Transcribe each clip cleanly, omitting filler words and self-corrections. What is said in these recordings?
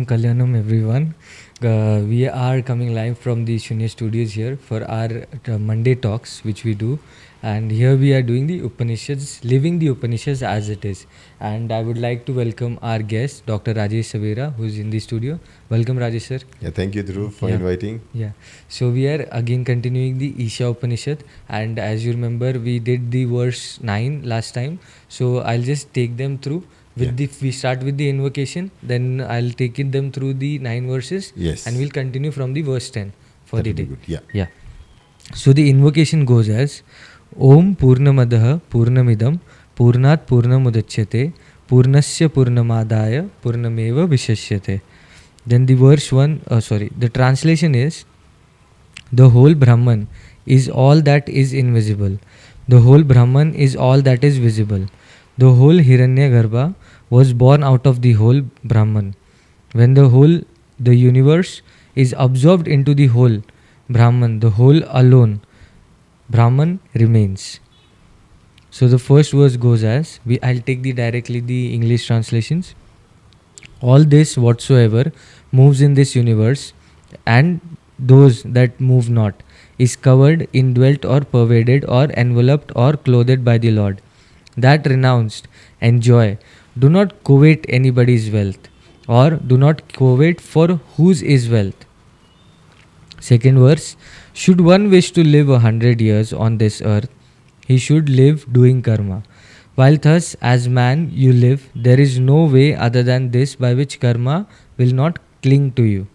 Kalyanam everyone. We are coming live from the Shunya studios here for our Monday talks which we do, and here we are doing the Upanishads, living the Upanishads as it is. And I would like to welcome our guest Dr. Rajesh Savera, who is in the studio. Welcome Rajesh sir. Yeah, thank you Dhruv for inviting. Yeah. So we are again continuing the Isha Upanishad, and as you remember we did the verse 9 last time. So I'll just take them through. We start with the invocation, then I'll take them through the 9 verses. Yes. And we'll continue from the verse 10 for That the would be day. good. Yeah. Yeah. So the invocation goes as Om Purnamadaha Purnamidam Purnat Purnamudachyate Purnasya Purnamadaya Purnameva Vishashyate. Then the the translation is: the whole Brahman is all that is invisible. The whole Brahman is all that is visible. The whole Hiranyagarbha was born out of the whole Brahman. When the universe is absorbed into the whole Brahman, the whole alone Brahman remains. So the first verse goes as, I'll take directly the English translations. All this whatsoever moves in this universe, and those that move not, is covered, indwelt or pervaded or enveloped or clothed by the Lord. That renounced, enjoy, do not covet anybody's wealth, or do not covet for whose is wealth. Second verse, should one wish to live 100 years on this earth, he should live doing karma. While thus as man you live, there is no way other than this by which karma will not cling to you.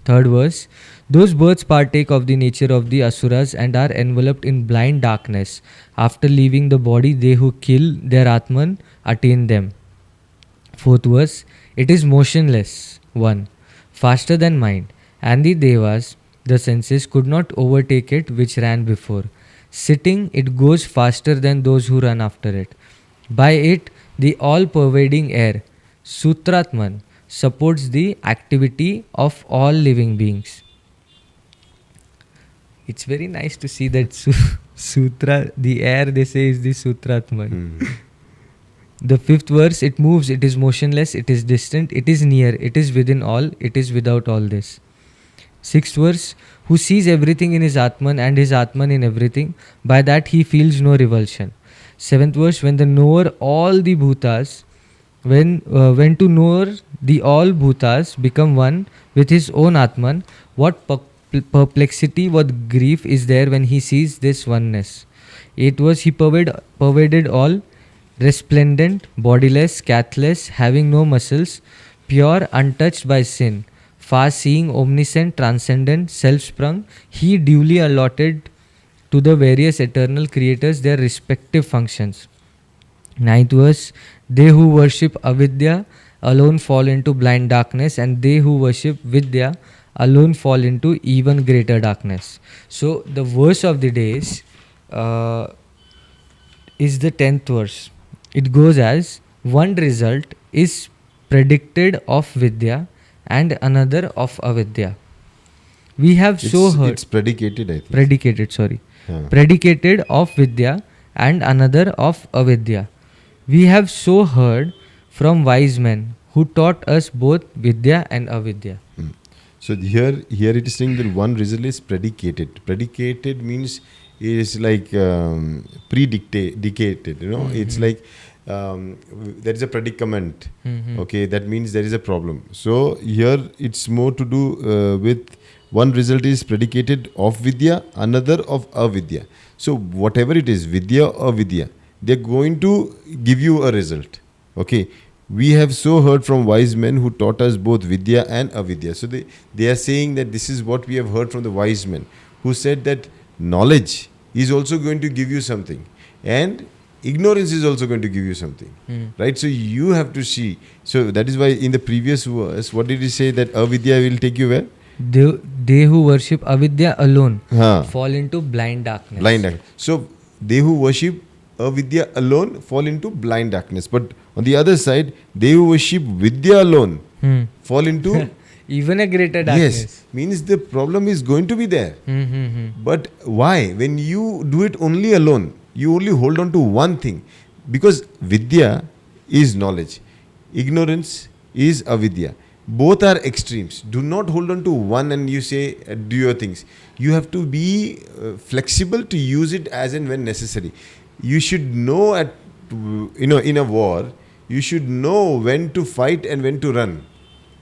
Third verse, those birds partake of the nature of the asuras and are enveloped in blind darkness. After leaving the body, they who kill their Atman attain them. Fourth verse, it is motionless, one, faster than mind, and the devas, the senses, could not overtake it which ran before. Sitting, it goes faster than those who run after it. By it, the all-pervading air, Sutratman, supports the activity of all living beings. It's very nice to see that Sutra, the air they say is the Sutratman. The fifth verse, it moves, it is motionless, it is distant, it is near, it is within all, it is without all this. Sixth verse, who sees everything in his Atman and his Atman in everything, by that he feels no revulsion. Seventh verse, when the knower all the bhutas, when to knower the all bhutas become one with his own Atman, what perplexity, what grief is there when he sees this oneness. Eighth verse, he pervaded all, resplendent, bodiless, scathless, having no muscles, pure, untouched by sin, far-seeing, omniscient, transcendent, self-sprung, he duly allotted to the various eternal creators their respective functions. Ninth verse, they who worship avidya alone fall into blind darkness, and they who worship vidya alone fall into even greater darkness. So the verse of the day is the 10th verse. It goes as, one result is predicted of vidya and another of avidya. We have heard. It's predicated, I think. Predicated of vidya and another of avidya. We have so heard from wise men who taught us both vidya and avidya. So here it is saying that one result is predicated. Predicated means is like predicated. It's like there is a predicament. Okay, that means there is a problem. So here it's more to do with one result is predicated of vidya, another of avidya. So whatever it is, vidya or vidya, they're going to give you a result. Okay. We have so heard from wise men who taught us both vidya and avidya. So they are saying that this is what we have heard from the wise men who said that knowledge is also going to give you something and ignorance is also going to give you something. Right? So you have to see. So that is why in the previous verse, what did he say, that avidya will take you where? They who worship avidya alone fall into blind darkness. So they who worship avidya alone fall into blind darkness. But on the other side, they who worship vidya alone fall into even a greater darkness. Yes, means the problem is going to be there. But why? When you do it only alone, you only hold on to one thing. Because vidya is knowledge. Ignorance is avidya. Both are extremes. Do not hold on to one and you say, do your things. You have to be flexible to use it as and when necessary. You should know in a war, you should know when to fight and when to run.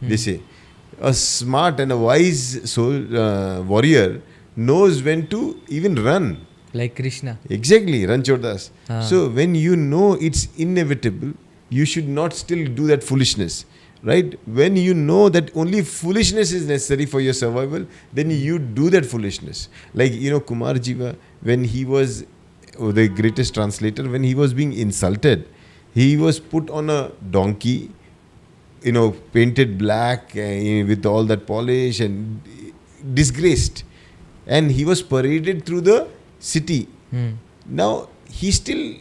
They say a smart and a wise warrior knows when to even run. Like Krishna. Exactly, Ranchodas. So when you know it's inevitable, you should not still do that foolishness. Right? When you know that only foolishness is necessary for your survival, then you do that foolishness. Like, Kumar Jiva, when he was the greatest translator, when he was being insulted, he was put on a donkey, painted black with all that polish and disgraced. And he was paraded through the city. Now, he still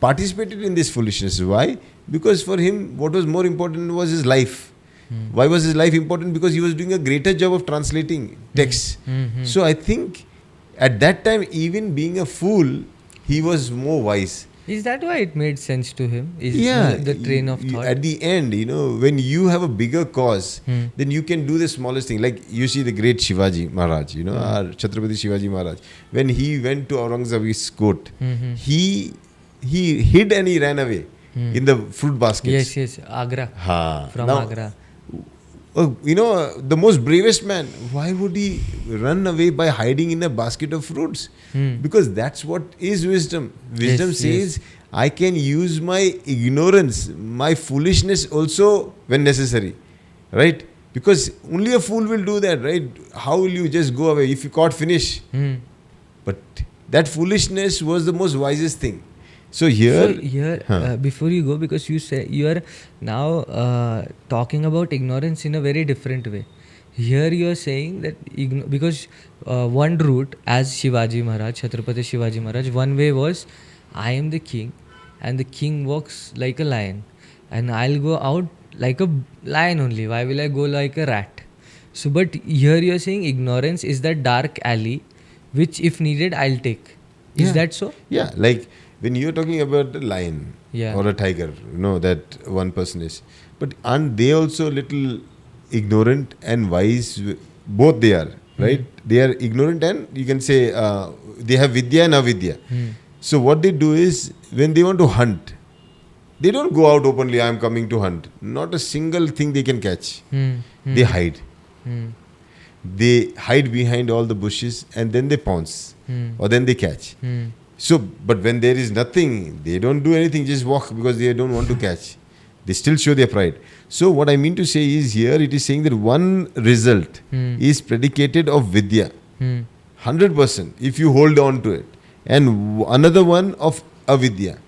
participated in this foolishness. Why? Because for him, what was more important was his life. Why was his life important? Because he was doing a greater job of translating texts. So I think at that time, even being a fool, he was more wise. Is that why it made sense to him? Is the train of thought? At the end, when you have a bigger cause, then you can do the smallest thing. Like you see the great Shivaji Maharaj, our Chhatrapati Shivaji Maharaj. When he went to Aurangzeb's court, he hid and he ran away in the fruit baskets. Yes, Agra. From Agra. The most bravest man, why would he run away by hiding in a basket of fruits? Because that's what is wisdom. Wisdom says, I can use my ignorance, my foolishness also when necessary. Right? Because only a fool will do that, right? How will you just go away? If you caught, finish. But that foolishness was the most wisest thing. So here, before you go, because you say you are now talking about ignorance in a very different way. Here you are saying that because one route, as Shivaji Maharaj, Chhatrapati Shivaji Maharaj, one way was, I am the king and the king walks like a lion and I'll go out like a lion only. Why will I go like a rat? So, but here you are saying ignorance is that dark alley, which if needed, I'll take. Is that so? Yeah, like when you're talking about a lion or a tiger, that one person is. But aren't they also a little ignorant and wise? Both they are, right? They are ignorant and you can say they have vidya and avidya. So what they do is, when they want to hunt, they don't go out openly, I am coming to hunt. Not a single thing they can catch. They hide. They hide behind all the bushes and then they pounce or then they catch. So, but when there is nothing, they don't do anything, just walk because they don't want to catch. They still show their pride. So, what I mean to say is, here it is saying that one result is predicated of vidya, 100%, if you hold on to it, and another one of avidya.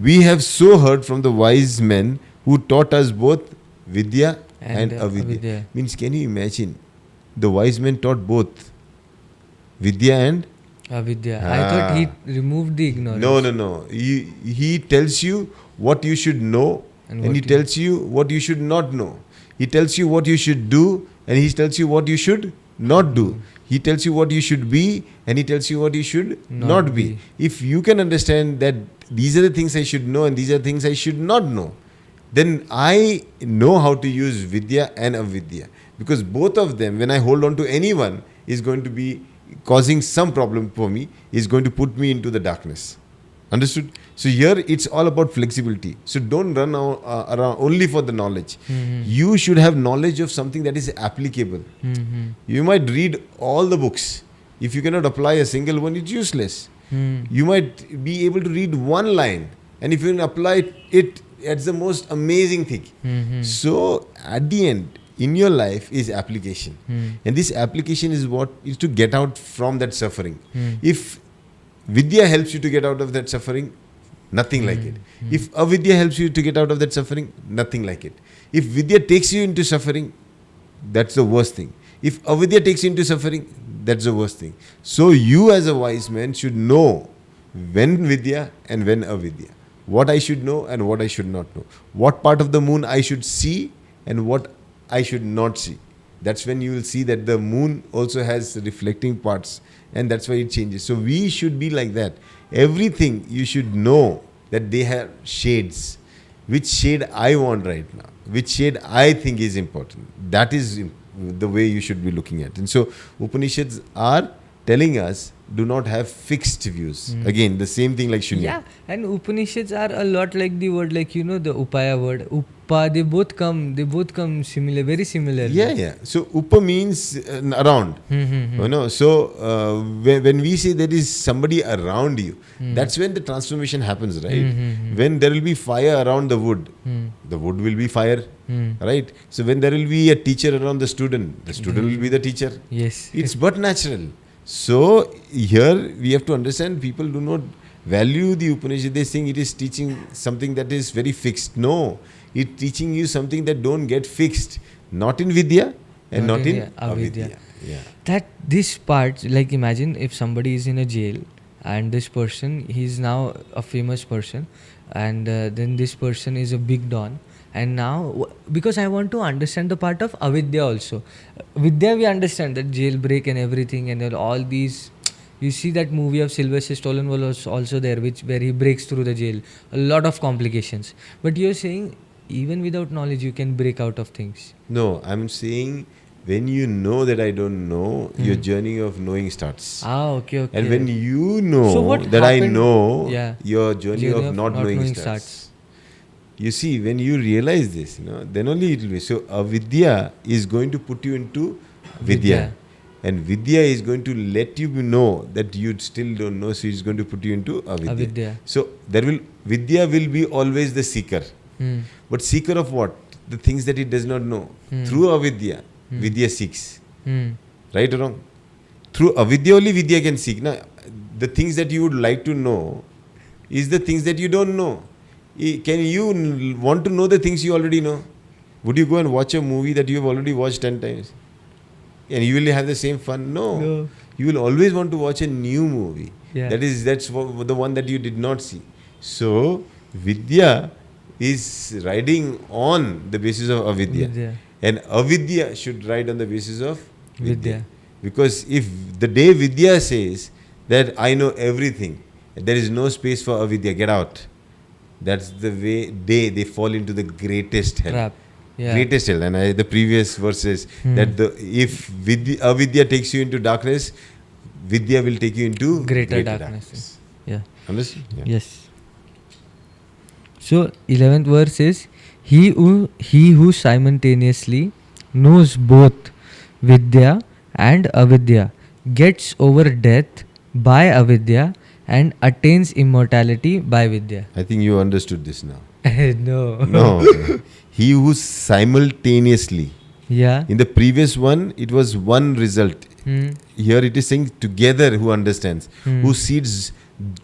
We have so heard from the wise men who taught us both vidya and avidya. Means, can you imagine? The wise men taught both vidya and avidya. I thought he removed the ignorance. No. He tells you what you should know and he tells you what you should not know. He tells you what you should do and he tells you what you should not do. He tells you what you should be and he tells you what you should not be. If you can understand that these are the things I should know and these are the things I should not know, then I know how to use vidya and avidya. Because both of them, when I hold on to anyone, is going to be causing some problem for me, is going to put me into the darkness. Understood? So here it's all about flexibility. So don't run around only for the knowledge. You should have knowledge of something that is applicable. You might read all the books. If you cannot apply a single one, it's useless. You might be able to read one line, and if you can apply it, it's the most amazing thing. So at the end, in your life is application. And this application is what is to get out from that suffering. If vidya helps you to get out of that suffering, nothing like it. If avidya helps you to get out of that suffering, nothing like it. If vidya takes you into suffering, that's the worst thing. If avidya takes you into suffering, that's the worst thing. So you as a wise man should know when vidya and when avidya. What I should know and what I should not know. What part of the moon I should see and what I should not see. That's when you will see that the moon also has reflecting parts, and that's why it changes. So we should be like that. Everything you should know that they have shades. Which shade I want right now? which shade I think is important. That is the way you should be looking at it. And so Upanishads are telling us, do not have fixed views. Again, the same thing like Shunya. Yeah, and Upanishads are a lot like the word, like, you know, the Upaya word. Upa, they both come similar, very similar. Yeah. So Upa means around. You know, so when we say there is somebody around you, that's when the transformation happens, right? When there will be fire around the wood will be fire, right? So when there will be a teacher around the student will be the teacher. Yes. It's but natural. So here we have to understand, people do not value the Upanishad. They think it is teaching something that is very fixed. No, it's teaching you something that don't get fixed. Not in Vidya and not in Avidya. Yeah. That this part, like, imagine if somebody is in a jail and this person, he's now a famous person, and then this person is a big don. And now, because I want to understand the part of Avidya also. Vidya, we understand that jailbreak and everything and all these. You see that movie of Sylvester Stallone was also there, where he breaks through the jail. A lot of complications. But you're saying even without knowledge you can break out of things. No, I'm saying when you know that I don't know, your journey of knowing starts. Okay. And when you know So that I happened? know, Yeah. your journey of not knowing starts. You see, when you realize this, then only it will be. So, avidya is going to put you into vidya. And vidya is going to let you know that you still don't know, so it's going to put you into avidya. So, vidya will be always the seeker. But seeker of what? The things that it does not know. Through avidya, vidya seeks. Right or wrong? Through avidya only vidya can seek. Now, the things that you would like to know is the things that you don't know. Can you want to know the things you already know? Would you go and watch a movie that you have already watched 10 times? And you will have the same fun? No. You will always want to watch a new movie. Yeah. That's the one that you did not see. So, Vidya is riding on the basis of avidya. And avidya should ride on the basis of Vidya. Because if the day Vidya says that I know everything, there is no space for avidya, get out. That's the way they fall into the greatest hell. Trap. Yeah. Greatest hell. And the previous verses that if avidya takes you into darkness, Vidya will take you into greater darkness. Yeah. Understand? Yeah. Yes. So 11th verse is, he who simultaneously knows both Vidya and Avidya gets over death by Avidya and attains immortality by Vidya. I think you understood this now. No. He who simultaneously. Yeah. In the previous one, it was one result. Here it is saying together who understands, who sees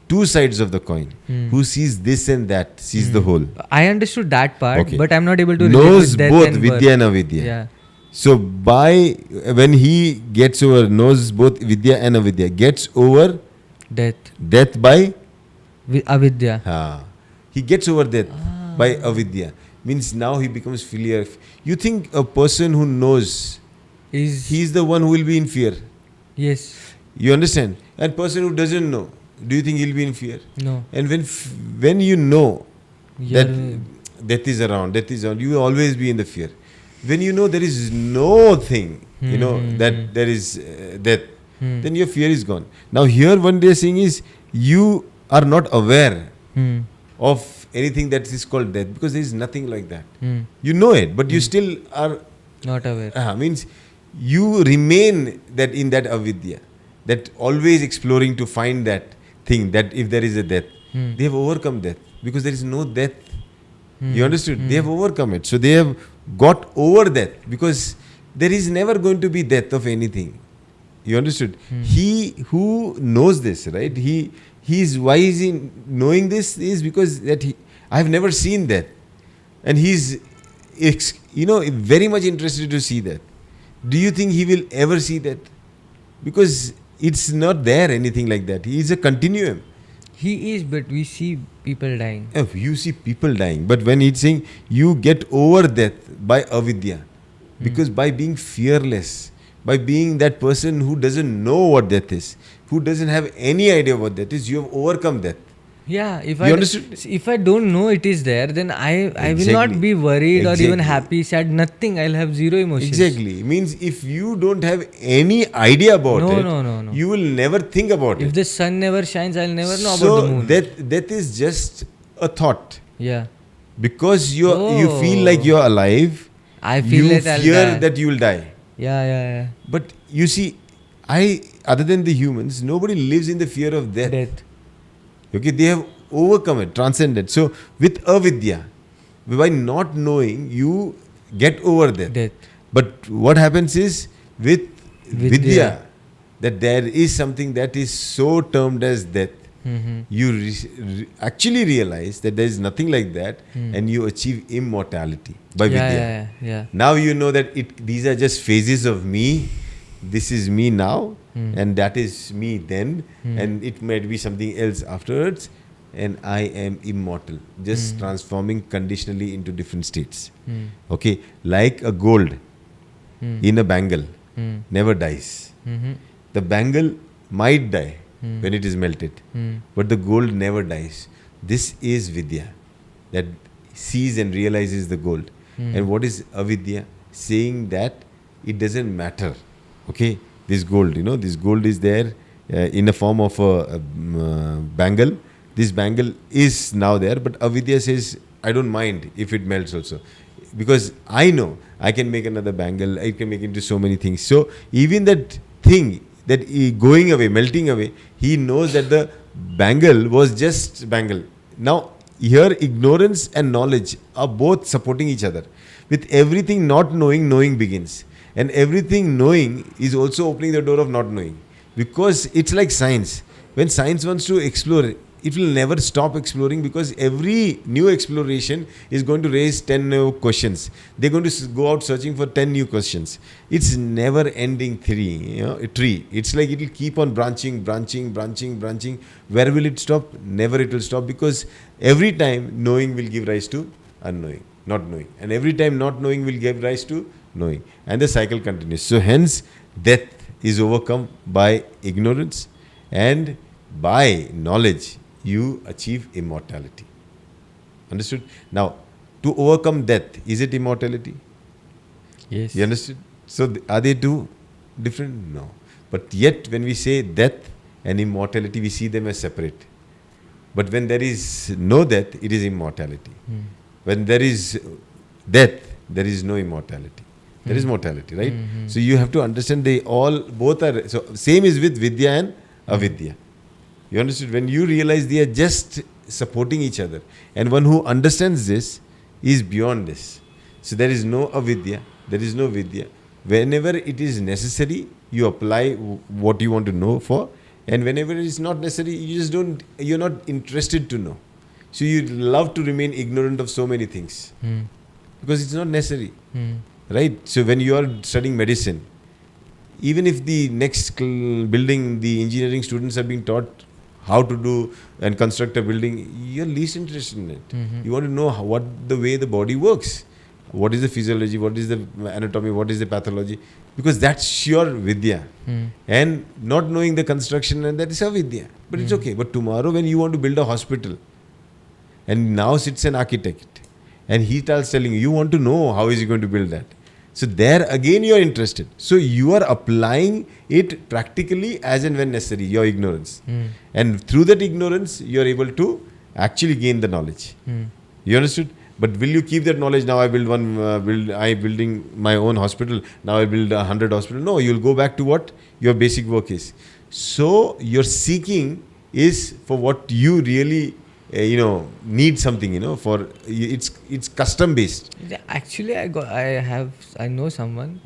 two sides of the coin, who sees this and that, sees the whole. I understood that part, Okay. but I'm not able to knows relate with both death and Vidya and birth. Avidya. Yeah. So when he gets over, knows both Vidya and Avidya, gets over death by Avidya. He gets over death by Avidya. Means now he becomes filial. You think a person who knows, he's the one who will be in fear. Yes. You understand? And person who doesn't know, do you think he'll be in fear? No. And when you know that death is around, you will always be in the fear. When you know there is no thing, that there is death, then your fear is gone. Now here one day saying is, you are not aware of anything that is called death, because there is nothing like that. You know it, but you still are not aware. Means you remain in that avidya, that always exploring to find that thing, that if there is a death, they have overcome death because there is no death. You understood? They have overcome it. So they have got over death because there is never going to be death of anything. You understood? He who knows this, right? He is wise in knowing this is because I have never seen death. And he's very much interested to see that. Do you think he will ever see that? Because it's not there anything like that. He is a continuum. He is, but we see people dying. You see people dying. But when it's saying you get over death by avidya, because by being fearless, by being that person who doesn't know what death is, who doesn't have any idea what death is, you have overcome death. Yeah, You understood? if I don't know it is there, then I will Exactly. not be worried or even Exactly. happy, sad, nothing. I'll have zero emotions. Exactly. Means if you don't have any idea about No, it, no, no, no. you will never think about If it. the sun never shines, I'll never know about the So moon. that is just a thought. Yeah. Because you feel Oh. like you're alive, I feel you like I'll fear die. that you will die. Yeah, yeah, yeah. But you see, other than the humans, nobody lives in the fear of death. Death. Okay, they have overcome it, transcended. So with avidya, by not knowing, you get over death. Death. But what happens is with Vidya. vidya, that there is something that is so termed as death. Mm-hmm. You actually realize that there is nothing like that, and you achieve immortality by Yeah, vidya. yeah, yeah. Now you know that these are just phases of me. This is me now, and that is me then, and it might be something else afterwards, and I am immortal, just transforming conditionally into different states. Okay, like a gold in a bangle never dies. Mm-hmm. The bangle might die when it is melted, but the gold never dies. This is vidya, that sees and realizes the gold. And what is avidya? Saying that it doesn't matter. Okay, this gold, this gold is there in the form of a bangle. This bangle is now there, but avidya says, I don't mind if it melts also. Because I know I can make another bangle, I can make into so many things. So even that thing, that going away, melting away, he knows that the bangle was just bangle. Now, here ignorance and knowledge are both supporting each other. With everything not knowing, knowing begins. And everything knowing is also opening the door of not knowing. Because it's like science. When science wants to explore, it will never stop exploring, because every new exploration is going to raise 10 new questions. They're going to go out searching for 10 new questions. It's never ending a tree. It's like it will keep on branching. Where will it stop? Never it will stop, because every time knowing will give rise to unknowing, not knowing. And every time not knowing will give rise to knowing. And the cycle continues. So hence, death is overcome by ignorance, and by knowledge you achieve immortality. Understood? Now, to overcome death, is it immortality? Yes. You understood? So, are they two different? No. But yet, when we say death and immortality, we see them as separate. But when there is no death, it is immortality. When there is death, there is no immortality. There is mortality, right? So, you have to understand both are. So, same is with vidya and avidya. You understood? When you realize they are just supporting each other, and one who understands this is beyond this. So there is no avidya, there is no vidya. Whenever it is necessary, you apply what you want to know for, and whenever it is not necessary, you're not interested to know. So you love to remain ignorant of so many things because it's not necessary, right? So when you are studying medicine, even if the next building, the engineering students are being taught how to do and construct a building, you're least interested in it. You want to know what the way the body works. What is the physiology, what is the anatomy, what is the pathology, because that's your vidya. And not knowing the construction, and that is avidya. But it's okay. But tomorrow when you want to build a hospital, and now sits an architect, and he starts telling you want to know how is he going to build that. So there again you are interested. So you are applying it practically as and when necessary, your ignorance. And through that ignorance, you are able to actually gain the knowledge. You understood? But will you keep that knowledge? Now I building my own hospital. Now I build 100 hospitals. No, you'll go back to what your basic work is. So your seeking is for what you really need something, for it's custom based. Actually, I know someone.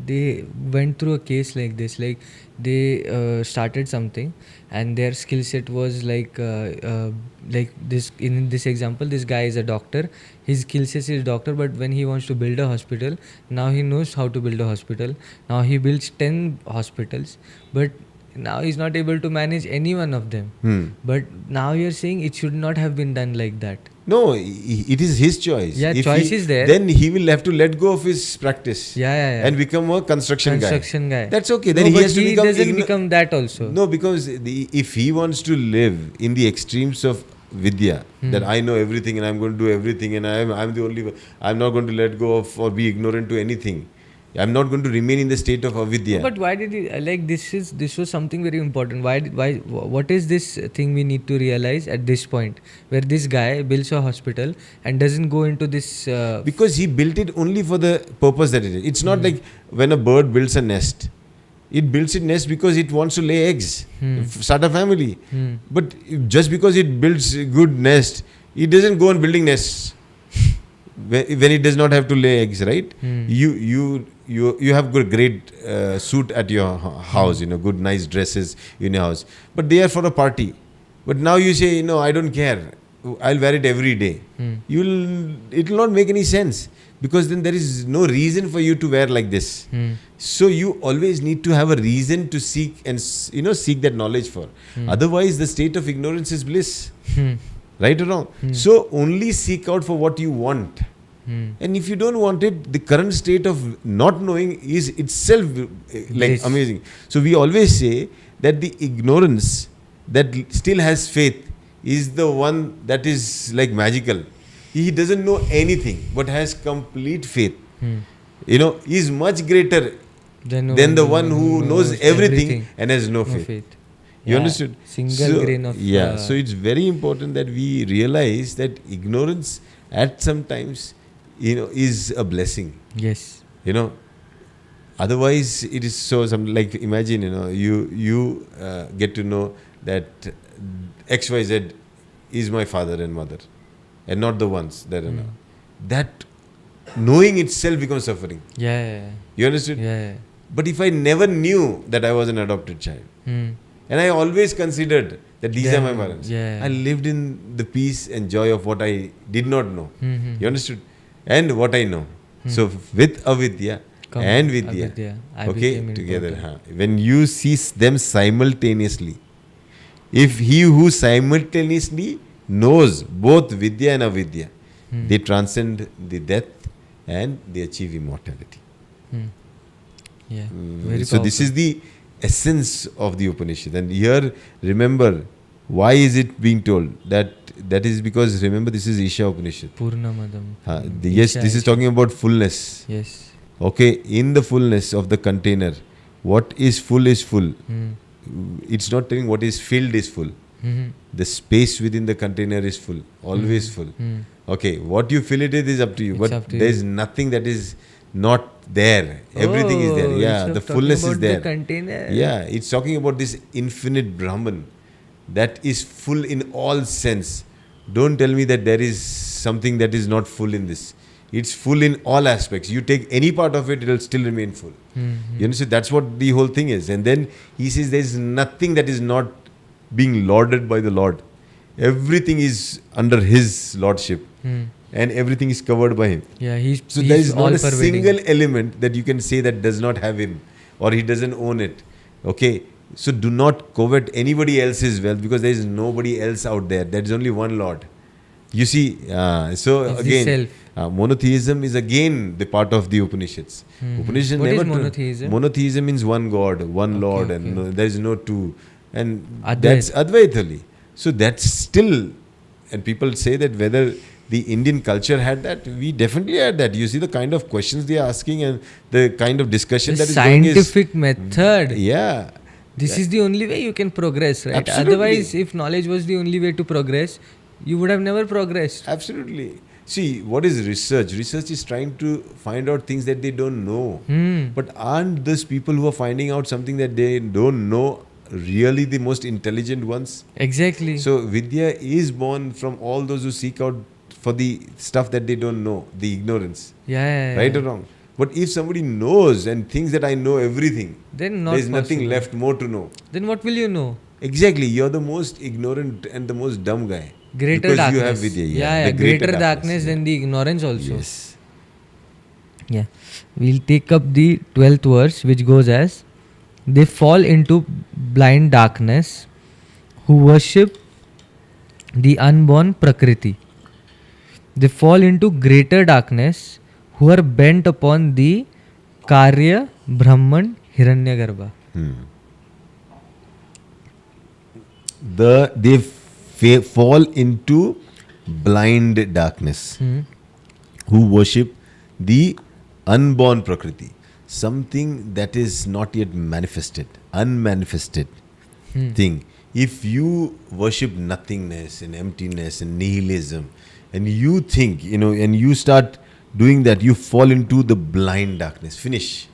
They went through a case like this. Like they started something, and their skill set was like this. In this example, this guy is a doctor. His skill set is doctor, but when he wants to build a hospital, now he knows how to build a hospital. Now he builds 10 hospitals, but now he's not able to manage any one of them. But now you're saying it should not have been done like that. No, it is his choice. Yeah, If choice is there. Then he will have to let go of his practice. Yeah. And become a construction guy. That's okay. Then No, he but has to he become doesn't become that also. No, because if he wants to live in the extremes of Vidya, that I know everything and I'm going to do everything and I'm the only one, I'm not going to let go of or be ignorant to anything. I'm not going to remain in the state of avidya. But why did he like this was something very important. Why what is this thing we need to realize at this point where this guy builds a hospital and doesn't go into this Because he built it only for the purpose that it is. It's not like when a bird builds a nest. It builds its nest because it wants to lay eggs, start a family. But just because it builds a good nest, it doesn't go on building nests when it does not have to lay eggs, right? You have great suit at your house, good nice dresses in your house, but they are for a party. But now you say, no, I don't care, I'll wear it every day. It will not make any sense, because then there is no reason for you to wear like this. So you always need to have a reason to seek and seek that knowledge for. Otherwise the state of ignorance is bliss. Right or wrong? So only seek out for what you want. And if you don't want it, the current state of not knowing is itself amazing. So we always say that the ignorance that still has faith is the one that is like magical. He doesn't know anything but has complete faith. Is much greater than the one who knows everything and has no faith. You understood? Single grain of... So it's very important that we realize that ignorance at some times, is a blessing. Yes. Otherwise it is so, like imagine, you get to know that XYZ is my father and mother and not the ones that are now. That knowing itself becomes suffering. Yeah. You understood? Yeah. But if I never knew that I was an adopted child, and I always considered that these are my parents, I lived in the peace and joy of what I did not know. You understood? And what I know. So with avidya and vidya, together. When you see them simultaneously, if he who simultaneously knows both vidya and avidya, they transcend the death and they achieve immortality. So this is the essence of the Upanishad. And here, remember, why is it being told? That is because, remember, this is Isha Upanishad. Purnamadam. Yes, this is talking about fullness. Yes. Okay, in the fullness of the container, what is full is full. It's not telling what is filled is full. The space within the container is full, always full. Okay, what you fill it with is up to you. But there is nothing that is not there. Everything is there. Yeah, the fullness is there. The container. Yeah, it's talking about this infinite Brahman that is full in all sense. Don't tell me that there is something that is not full in this. It's full in all aspects. You take any part of it, it will still remain full. You understand? That's what the whole thing is. And then he says there is nothing that is not being lauded by the Lord. Everything is under his lordship. And everything is covered by him. Yeah, so there is not a single element that you can say that does not have him, or he doesn't own it. Okay, so do not covet anybody else's wealth, because there is nobody else out there. There is only one Lord. You see, so again, monotheism is again the part of the Upanishads. Upanishad what never is monotheism? Monotheism means one God, one Lord, and no, there is no two. And Advait. That's Advaitali. So that's still, and people say that whether the Indian culture had that, we definitely had that. You see the kind of questions they are asking and the kind of discussion that is going is scientific method. Yeah. This is the only way you can progress, right? Absolutely. Otherwise, if knowledge was the only way to progress, you would have never progressed. Absolutely. See, what is research? Research is trying to find out things that they don't know. But aren't those people who are finding out something that they don't know really the most intelligent ones? Exactly. So Vidya is born from all those who seek out for the stuff that they don't know, the ignorance. Yeah. Right or wrong? But if somebody knows and thinks that I know everything, then there is nothing left more to know. Then what will you know? Exactly. You're the most ignorant and the most dumb guy. Greater because darkness. You have Vidya. Yeah, greater darkness than the ignorance also. Yes. Yeah. We'll take up the 12th verse, which goes as, they fall into blind darkness who worship the unborn Prakriti. they fall into greater darkness who are bent upon the Karya Brahman Hiranyagarbha. They fall into blind darkness who worship the unborn Prakriti, something that is not yet manifested, unmanifested thing. If you worship nothingness and emptiness and nihilism, and you think, and you start doing that, you fall into the blind darkness. Finish.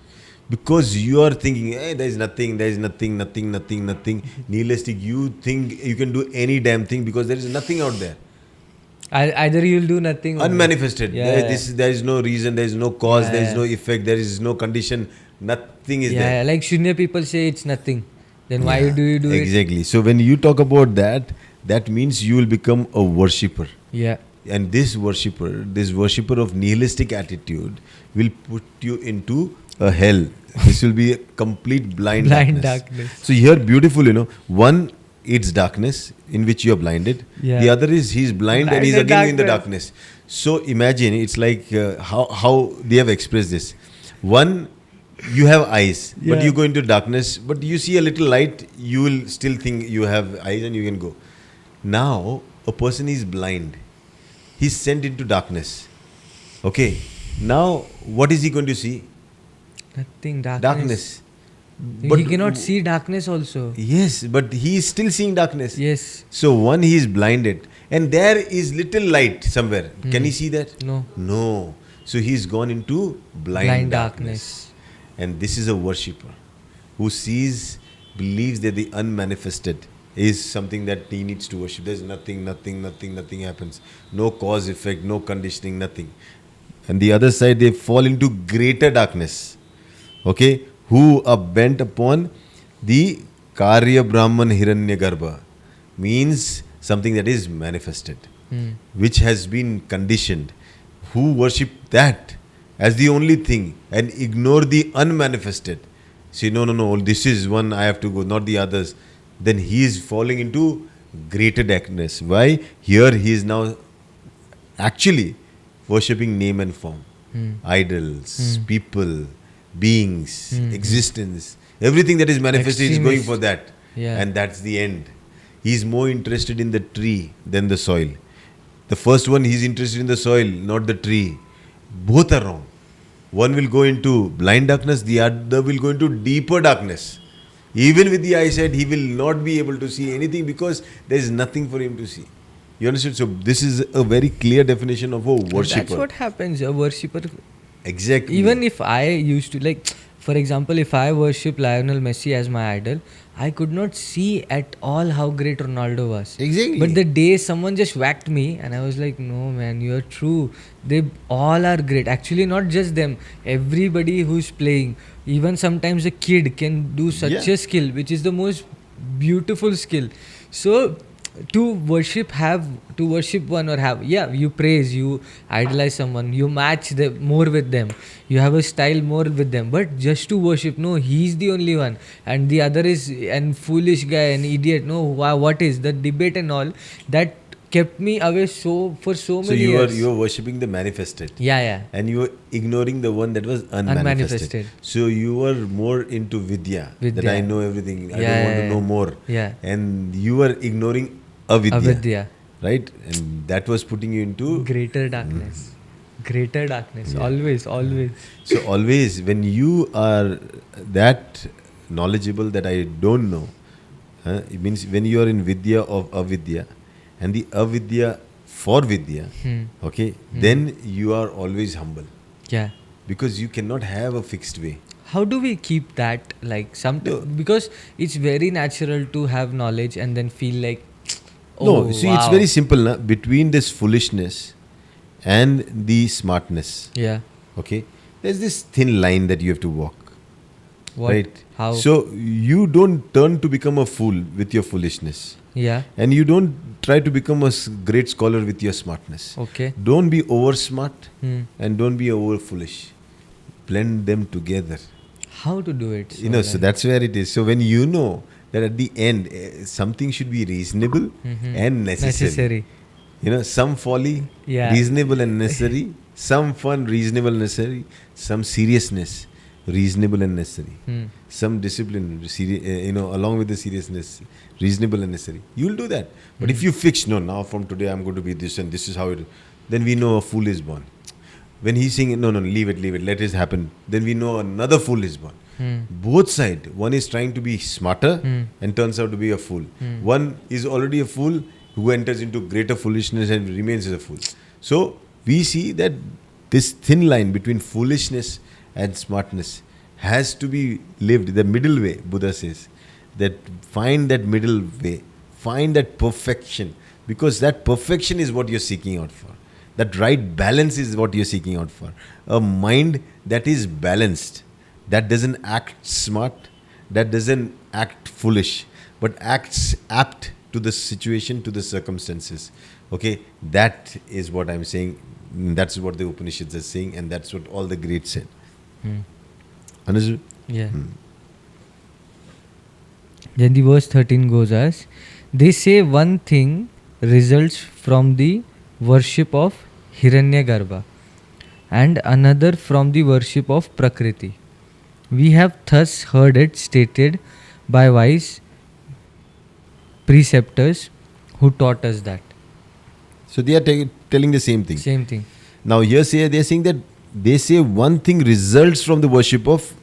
Because you are thinking, hey, there is nothing, nothing, nihilistic. You think you can do any damn thing because there is nothing out there. Either you'll do nothing or Unmanifested. Yeah, There is no reason, there is no cause, Yeah, there is yeah. no effect, there is no condition, nothing is there. Yeah, like Shunya people say it's nothing. Then why do you do it? Exactly. So when you talk about that, that means you will become a worshipper. Yeah. And this worshipper of nihilistic attitude will put you into a hell. This will be a complete blind darkness. So here, beautiful, one, it's darkness in which you are blinded. Yeah. The other is he's blind and he's Blinded again in the darkness. darkness. So imagine, it's like how they have expressed this. One, you have eyes, but Yeah. you go into darkness, but you see a little light, you will still think you have eyes and you can go. Now, a person is blind. He's sent into darkness. Okay. Now, what is he going to see? Nothing. Darkness. He cannot see darkness also. Yes, but he is still seeing darkness. Yes. So one, he is blinded, and there is little light somewhere. Can he see that? No. No. So he is gone into blind darkness. And this is a worshipper who believes that the unmanifested is something that he needs to worship. There's nothing happens. No cause, effect, no conditioning, nothing. And the other side, they fall into greater darkness. Okay? Who are bent upon the Karya Brahman Hiranyagarbha, means something that is manifested, which has been conditioned. Who worship that as the only thing and ignore the unmanifested. Say, no, this is one, I have to go, not the others. Then he is falling into greater darkness. Why? Here he is now actually worshipping name and form. Idols, people, beings, existence. Everything that is manifested is going for that. Yeah. And that's the end. He is more interested in the tree than the soil. The first one, he is interested in the soil, not the tree. Both are wrong. One will go into blind darkness, the other will go into deeper darkness. Even with the eyesight, he will not be able to see anything because there is nothing for him to see. You understand? So this is a very clear definition of a worshipper. That's what happens. A worshipper. Exactly. Even if I used to, like, for example, if I worship Lionel Messi as my idol, I could not see at all how great Ronaldo was. Exactly. But the day someone just whacked me and I was like, no man, you're true. They all are great. Actually, not just them. Everybody who's playing. Even sometimes a kid can do such a skill, which is the most beautiful skill. So to worship one or have, you praise, you idolize someone, you match them more with them, you have a style more with them, but just to worship, no, he's the only one and the other is an foolish guy, an idiot. No, what is the debate and all that kept me away for so many years. So you are worshipping the manifested. Yeah. And you were ignoring the one that was unmanifested. So you were more into Vidya. That I know everything. I don't want to know more. Yeah. And you were ignoring Avidya. Right? And that was putting you into greater darkness. Greater darkness. Yeah. Always. So always when you are that knowledgeable that I don't know, it means when you are in Vidya of Avidya, and the avidya for vidya, then you are always humble. Yeah. Because you cannot have a fixed way. How do we keep that, like, because it's very natural to have knowledge and then feel like, it's very simple. Between this foolishness and the smartness, okay, there's this thin line that you have to walk. What? Right? How? So you don't turn to become a fool with your foolishness. Yeah. And you don't try to become a great scholar with your smartness. Okay. Don't be over smart and don't be over foolish. Blend them together. How to do it? So that's where it is. So when you know that at the end something should be reasonable and necessary. Some folly, Yeah. reasonable and necessary. Some fun, reasonable and necessary. Some seriousness, reasonable and necessary. Some discipline, along with the seriousness, reasonable and necessary. You'll do that. But if you fix, no, now from today I'm going to be this and this is how it, then we know a fool is born. When he's saying, no, leave it, let it happen, then we know another fool is born. Both sides. One is trying to be smarter and turns out to be a fool. One is already a fool who enters into greater foolishness and remains as a fool. So we see that this thin line between foolishness and smartness has to be lived. The middle way, Buddha says, that find that middle way, find that perfection, because that perfection is what you're seeking out for. That right balance is what you're seeking out for. A mind that is balanced, that doesn't act smart, that doesn't act foolish, but acts apt to the situation, to the circumstances. Okay, that is what I'm saying. That's what the Upanishads are saying, and that's what all the greats said. Understood? Yeah. Then the verse 13 goes as, they say one thing results from the worship of Hiranyagarbha and another from the worship of Prakriti. We have thus heard it stated by wise preceptors who taught us that. So they are telling the same thing. Same thing. Now here they are saying that they say one thing results from the worship of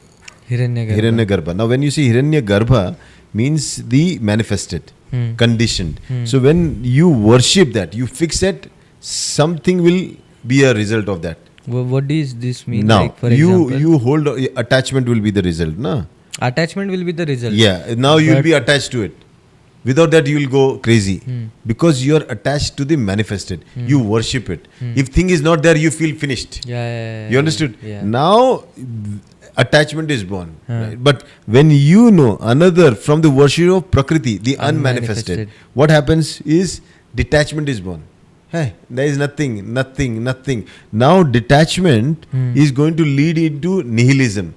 Hiranyagarbha. Now when you say Hiranyagarbha, means the manifested, conditioned. So when you worship that, you fix that, something will be a result of that. What does this mean? Now, like for example, you hold, attachment will be the result, na? Attachment will be the result. Yeah, now you will be attached to it. Without that, you will go crazy. Because you are attached to the manifested. You worship it. If thing is not there, you feel finished. Yeah. You understood? Yeah. Now, attachment is born. Right? But when you know another from the worship of Prakriti, the unmanifested, what happens is detachment is born. Hey, there is nothing. Now detachment is going to lead into nihilism.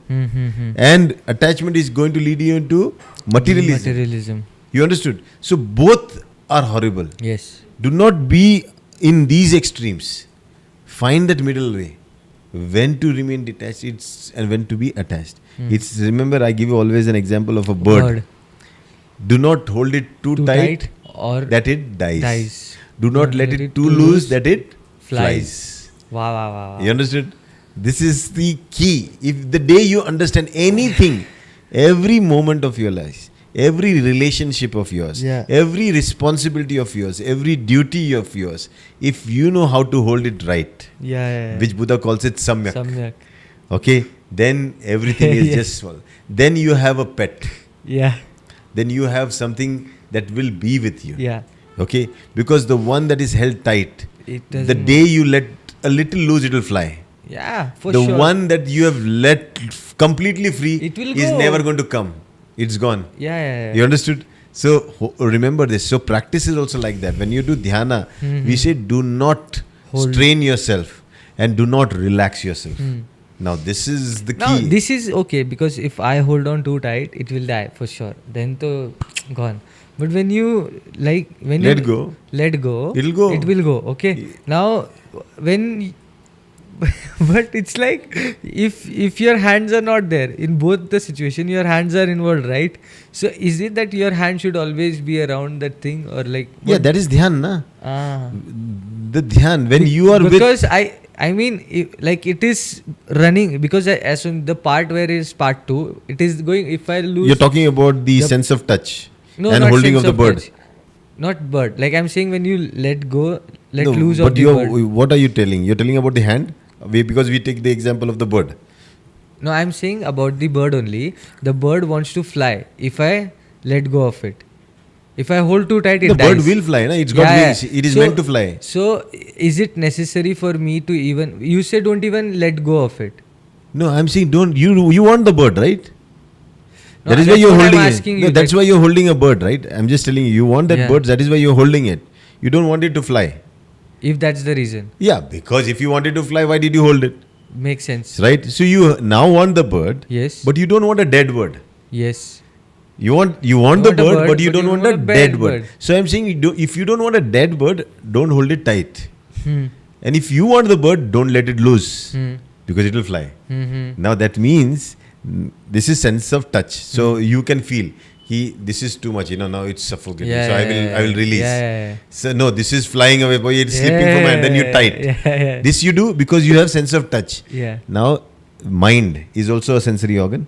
And attachment is going to lead you into materialism. You understood? So both are horrible. Yes. Do not be in these extremes. Find that middle way. When to remain detached and when to be attached. Remember, I give you always an example of a bird. Do not hold it too tight or that it dies. Do not let it too loose that it flies. Wow. You understood? This is the key. If the day you understand anything, every moment of your life, every relationship of yours, every responsibility of yours, every duty of yours, if you know how to hold it right, which Buddha calls it samyak. Okay, then everything is just small. Then you have a pet. Then you have something that will be with you. Okay, because the one that is held tight, the day you let a little loose, it will fly. For the sure. one that you have let completely free is never going to come. It's gone. You understood? So remember this. So practice is also like that. When you do dhyana, we say do not strain yourself and do not relax yourself. Now this is the key. Now this is okay, because if I hold on too tight, it will die for sure. Then to gone. But when you let go, it'll go. It will go. Okay. Now but it's like if your hands are not there in both the situation, your hands are involved, right? So is it that your hand should always be around that thing, or like what? That is dhyan, na? The dhyan when you are because I mean, it is running, because as in the part where is part 2, it is going. If I lose, you're talking about the sense of touch and holding of the bird. Touch. Not bird. Like I'm saying, when you let go, loose of the bird. What are you telling? You're telling about the hand? Because we take the example of the bird. No, I'm saying about the bird only. The bird wants to fly. If I let go of it, if I hold too tight, it dies. The bird will fly, na? It's got wings. It is meant to fly. So, is it necessary for me to even... You say don't even let go of it. No, I'm saying don't... You want the bird, right? No, that is why you're holding it. No, that's why you're holding a bird, right? I'm just telling you want that bird. That is why you're holding it. You don't want it to fly. If that's the reason. Yeah, because if you wanted to fly, why did you hold it? Makes sense. Right? So you now want the bird. Yes. But you don't want a dead bird. Yes. You want the bird, but you don't want a dead bird. So I'm saying, if you don't want a dead bird, don't hold it tight. And if you want the bird, don't let it loose, because it will fly. Now that means this is sense of touch. So you can feel this is too much. Now it's suffocating. So I will release. So no, this is flying away. Boy, it's slipping from my hand. Then you tight. This you do because you have sense of touch. Now mind is also a sensory organ.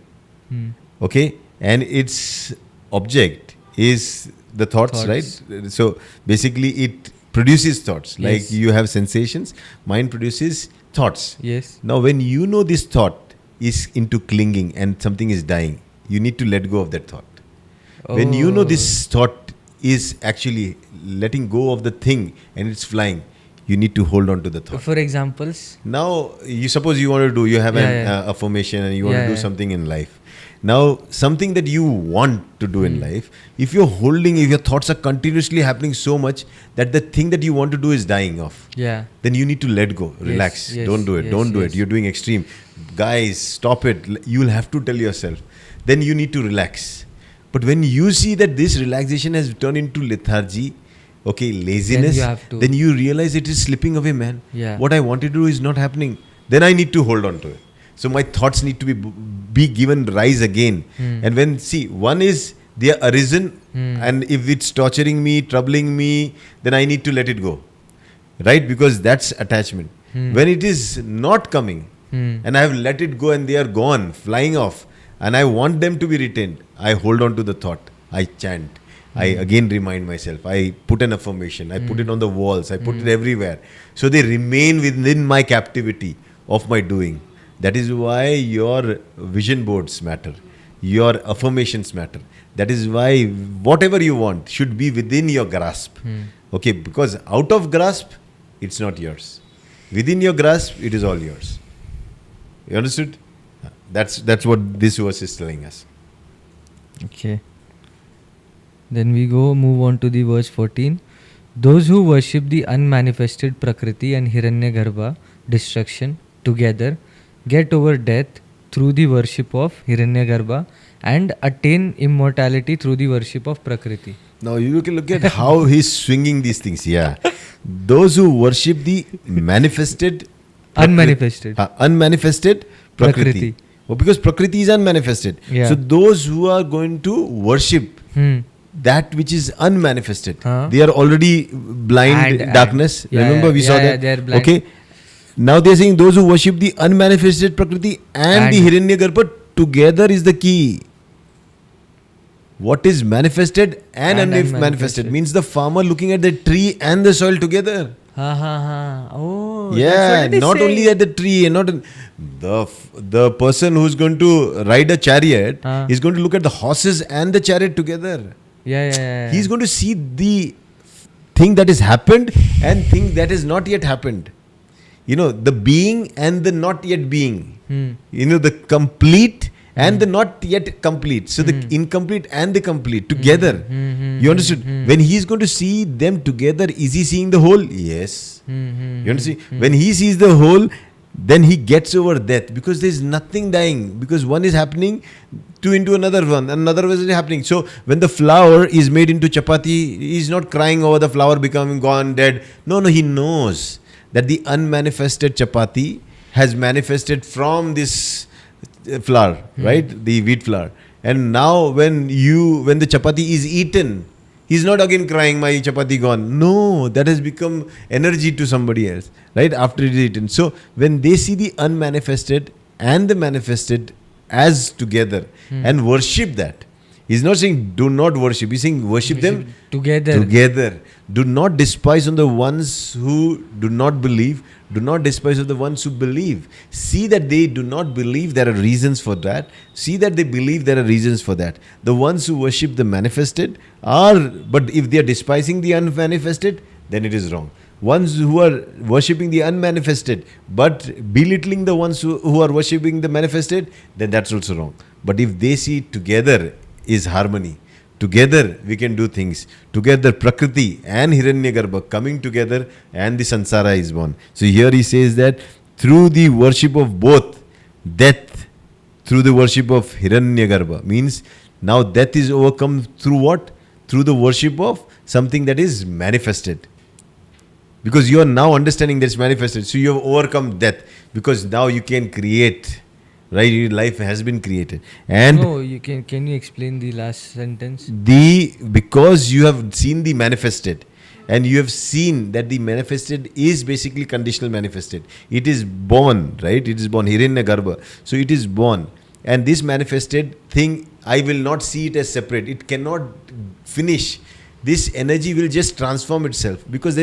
Okay. And its object is the thoughts, right? So basically it produces thoughts. Like you have sensations, mind produces thoughts. Yes. Now when you know this thought is into clinging and something is dying, you need to let go of that thought. When you know this thought is actually letting go of the thing and it's flying, you need to hold on to the thought. For examples? Now, you suppose you have an affirmation and you want to do something in life. Now, something that you want to do in life, if your thoughts are continuously happening so much that the thing that you want to do is dying off, then you need to let go, relax, don't do it, don't do it. You're doing extreme. Guys, stop it. You'll have to tell yourself. Then you need to relax. But when you see that this relaxation has turned into lethargy, laziness, then you realize it is slipping away, man. What I wanted to do is not happening. Then I need to hold on to it. So my thoughts need to be given rise again. And when, one is they are arisen, and if it's torturing me, troubling me, then I need to let it go. Right? Because that's attachment. When it is not coming, and I have let it go and they are gone, flying off, and I want them to be retained, I hold on to the thought. I chant. I again remind myself. I put an affirmation. I put it on the walls. I put it everywhere. So they remain within my captivity of my doing. That is why your vision boards matter. Your affirmations matter. That is why whatever you want should be within your grasp. Okay, because out of grasp, it's not yours. Within your grasp, it is all yours. You understood? That's what this verse is telling us. Okay. Then we move on to the verse 14. Those who worship the unmanifested Prakriti and Hiranyagarbha, destruction, together, get over death through the worship of Hiranyagarbha and attain immortality through the worship of Prakriti. Now you can look at how he's swinging these things. Those who worship the manifested unmanifested Prakriti. Because Prakriti is unmanifested. So those who are going to worship that which is unmanifested, they are already blind, darkness. Remember we saw that? They are blind. Okay. Now they are saying those who worship the unmanifested Prakriti and the Hiranyagarbha together is the key. What is manifested and unmanifested means the farmer looking at the tree and the soil together. Oh, not only at the tree and not the person who's going to ride a chariot is going to look at the horses and the chariot together. He's going to see the thing that has happened and thing that has not yet happened. The being and the not yet being. The complete and the not yet complete. So the incomplete and the complete together. You understood? When he's going to see them together, is he seeing the whole? Yes. You understand? When he sees the whole, then he gets over death, because there is nothing dying, because one is happening into another one, another is happening. So when the flour is made into chapati, he is not crying over the flour becoming gone, dead. No, he knows that the unmanifested chapati has manifested from this flour, right? The wheat flour. And now when the chapati is eaten, he's not again crying, my chapati gone. No, that has become energy to somebody else, right? After it is eaten. So when they see the unmanifested and the manifested as together and worship that, he's not saying do not worship. He's saying worship them together. Do not despise on the ones who do not believe. Do not despise on the ones who believe. See that they do not believe, there are reasons for that. See that they believe, there are reasons for that. The ones who worship the manifested but if they are despising the unmanifested, then it is wrong. Ones who are worshipping the unmanifested but belittling the ones who are worshipping the manifested, then that's also wrong. But if they see together is harmony, together we can do things, together Prakriti and Hiranyagarbha coming together and the Sansara is born. So here he says that through the worship of both, death through the worship of Hiranyagarbha means Now death is overcome through what? Through the worship of something that is manifested. Because you are now understanding that it's manifested. So you have overcome death. Because now you can create. Right? Your life has been created. And No, can you explain the last sentence? because you have seen the manifested, and you have seen that the manifested is basically conditional manifested. It is born, right? It is born. Hiranya Garbha. So it is born. And this manifested thing, I will not see it as separate. It cannot finish. This energy will just transform itself, because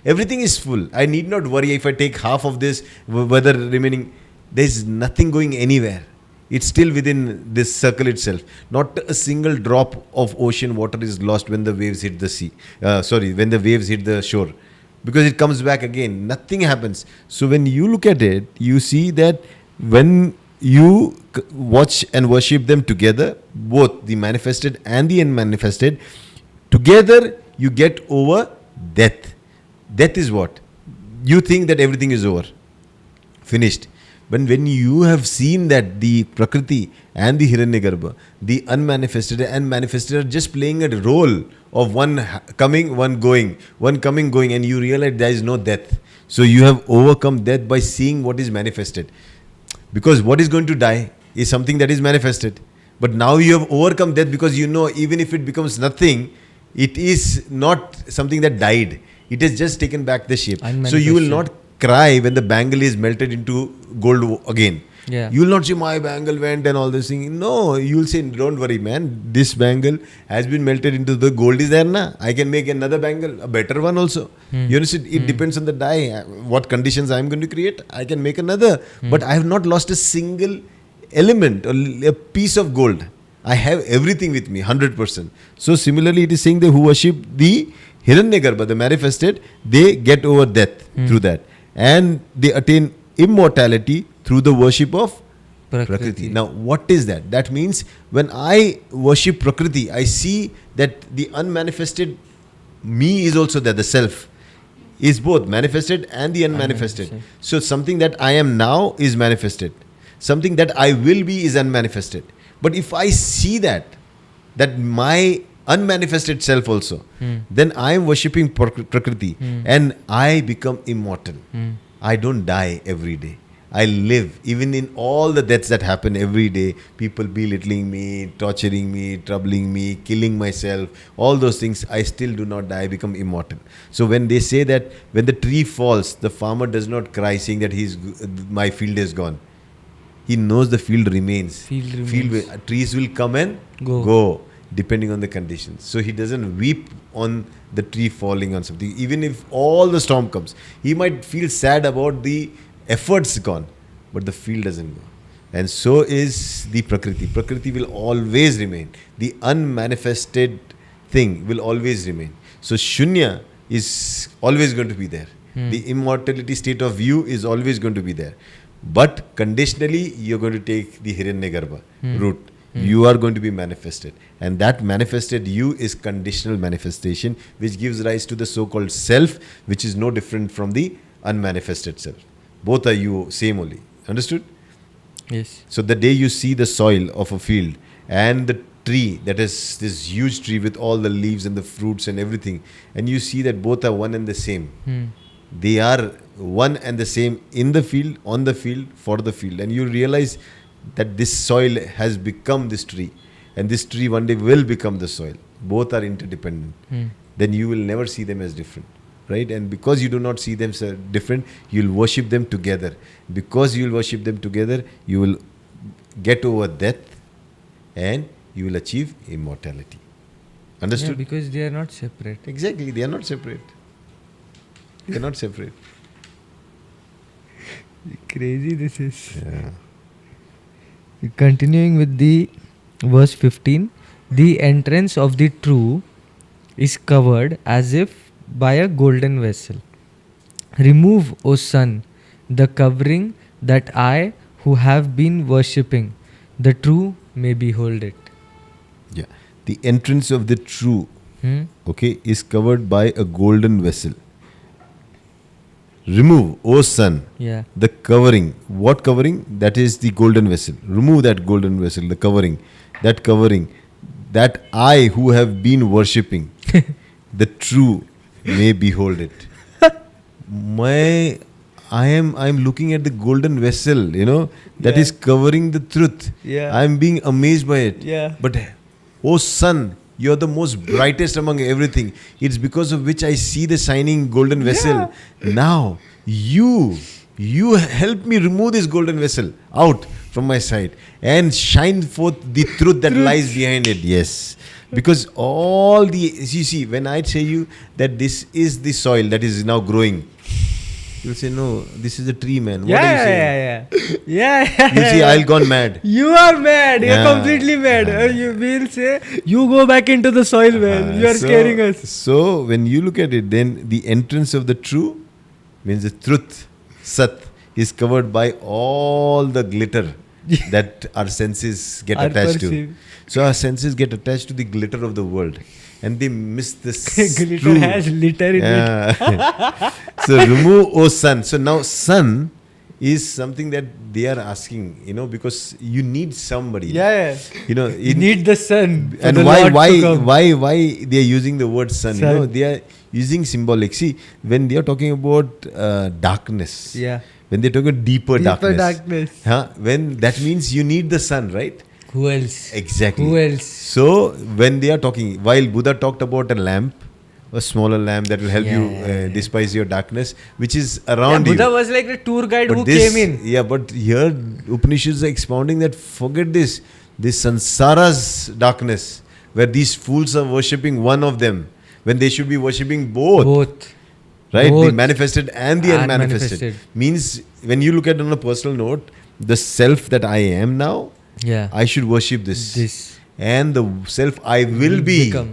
everything is full. I need not worry if I take half of this, whether remaining, there is nothing going anywhere. It's still within this circle itself. Not a single drop of ocean water is lost when the waves hit the sea. When the waves hit the shore. Because it comes back again. Nothing happens. So when you look at it, you see that when you watch and worship them together, both the manifested and the unmanifested, together you get over death. Death is what? You think that everything is over. Finished. But when you have seen that the Prakriti and the Hiranyagarbha, the unmanifested and manifested are just playing a role of one coming, one going, one coming, going, and you realize there is no death. So you have overcome death by seeing what is manifested. Because what is going to die is something that is manifested. But now you have overcome death, because you know even if it becomes nothing, it is not something that died. It has just taken back the shape. So you will not cry when the bangle is melted into gold again. Yeah. You will not say my bangle went and all this thing. No, you will say, don't worry man, this bangle has been melted into the gold is there na. I can make another bangle, a better one also. You understand? It depends on the die, what conditions I am going to create. I can make another. But I have not lost a single element or a piece of gold. I have everything with me, 100%. So similarly, it is saying that who worship the Hiranyagarbha, the manifested, they get over death through that. And they attain immortality through the worship of Prakriti. Now, what is that? That means when I worship Prakriti, I see that the unmanifested me is also there, the self is both manifested and the unmanifested. So something that I am now is manifested. Something that I will be is unmanifested. But if I see that my unmanifested self also, then I am worshipping Prakriti and I become immortal. I don't die every day. I live. Even in all the deaths that happen every day, people belittling me, torturing me, troubling me, killing myself, all those things, I still do not die, I become immortal. So when they say that when the tree falls, the farmer does not cry saying that my field is gone. He knows the field remains. Trees will come and go depending on the conditions. So he doesn't weep on the tree falling on something. Even if all the storm comes, he might feel sad about the efforts gone, but the field doesn't go. And so is the Prakriti. Prakriti will always remain. The unmanifested thing will always remain. So Shunya is always going to be there. The immortality state of you is always going to be there. But conditionally, you're going to take the Hiranyagarbha route. You are going to be manifested. And that manifested you is conditional manifestation, which gives rise to the so-called self, which is no different from the unmanifested self. Both are you, same only. Understood? Yes. So the day you see the soil of a field and the tree, that is this huge tree with all the leaves and the fruits and everything, and you see that both are one and the same. They are one and the same in the field, on the field, for the field. And you realize that this soil has become this tree. And this tree one day will become the soil. Both are interdependent. Then you will never see them as different. Right? And because you do not see them as different, you will worship them together. Because you will worship them together, you will get over death and you will achieve immortality. Understood? Yeah, because they are not separate. Exactly. They are not separate. They are not separate. Crazy this is. Yeah. Continuing with the verse 15, the entrance of the true is covered as if by a golden vessel. Remove, O sun, the covering, that I who have been worshipping the true may behold it. Yeah. The entrance of the true, is covered by a golden vessel. Remove, O sun, the covering. What covering? That is the golden vessel. Remove that golden vessel, the covering. That covering, that I who have been worshipping the true may behold it. I'm looking at the golden vessel, that is covering the truth. Yeah. I'm being amazed by it. Yeah. But oh sun, you're the most brightest among everything. It's because of which I see the shining golden vessel. Now you help me remove this golden vessel out from my sight and shine forth the truth that lies behind it. Yes. Because all the, you see, when I say you that this is the soil that is now growing, you'll say, no, this is a tree, man. What are you saying? Yeah. You see, I'll gone mad. You are mad. You're Yeah. completely mad. We'll say, you go back into the soil, man. You are scaring us. So, when you look at it, then the entrance of the true means the truth, Sat, is covered by all the glitter that our senses get Our attached perceive. to. So, our senses get attached to the glitter of the world. And they miss this Glitter true. has litter in it. So remove, oh sun. So now sun is something that they are asking, because you need somebody. Yeah. You it- need the sun. For and the why Lord to come. why they are using the word sun? Sun. They are using symbolic. See, when they are talking about darkness, Yeah. when they are talking about deeper darkness. when that means you need the sun, right? Who else? Exactly. Who else? So when they are talking, while Buddha talked about a lamp, a smaller lamp that will help you despise your darkness, which is around you. Buddha was like the tour guide But who this- came in. Yeah, but here Upanishads are expounding that forget this sansara's darkness, where these fools are worshipping one of them, when they should be worshipping both. Right? Both. The manifested and the unmanifested. Unmanifested. Means when you look at it on a personal note, the self that I am now, Yeah. I should worship this. This. And the self I will be, Become.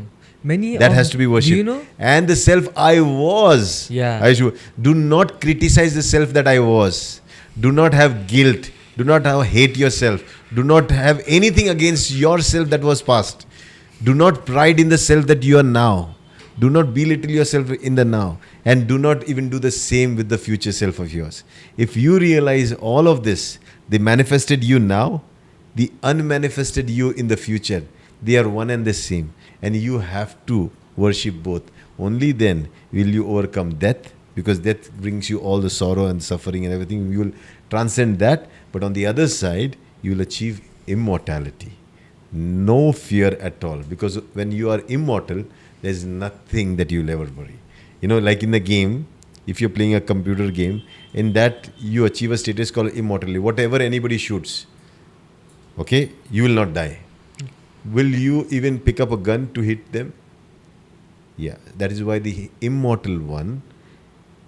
Many that of- has to be worshipped. Do you know? And the self I was, Yeah. I should. Do not criticize the self that I was. Do not have guilt. Do not hate yourself. Do not have anything against yourself that was past. Do not pride in the self that you are now. Do not belittle yourself in the now. And do not even do the same with the future self of yours. If you realize all of this, the manifested you now, the unmanifested you in the future, they are one and the same. And you have to worship both. Only then will you overcome death, because death brings you all the sorrow and suffering and everything. You will transcend that. But on the other side, you will achieve immortality. No fear at all. Because when you are immortal, there is nothing that you will ever worry. Like in the game, if you're playing a computer game, in that you achieve a status called immortality. Whatever anybody shoots, okay, you will not die. Will you even pick up a gun to hit them? Yeah, that is why the immortal one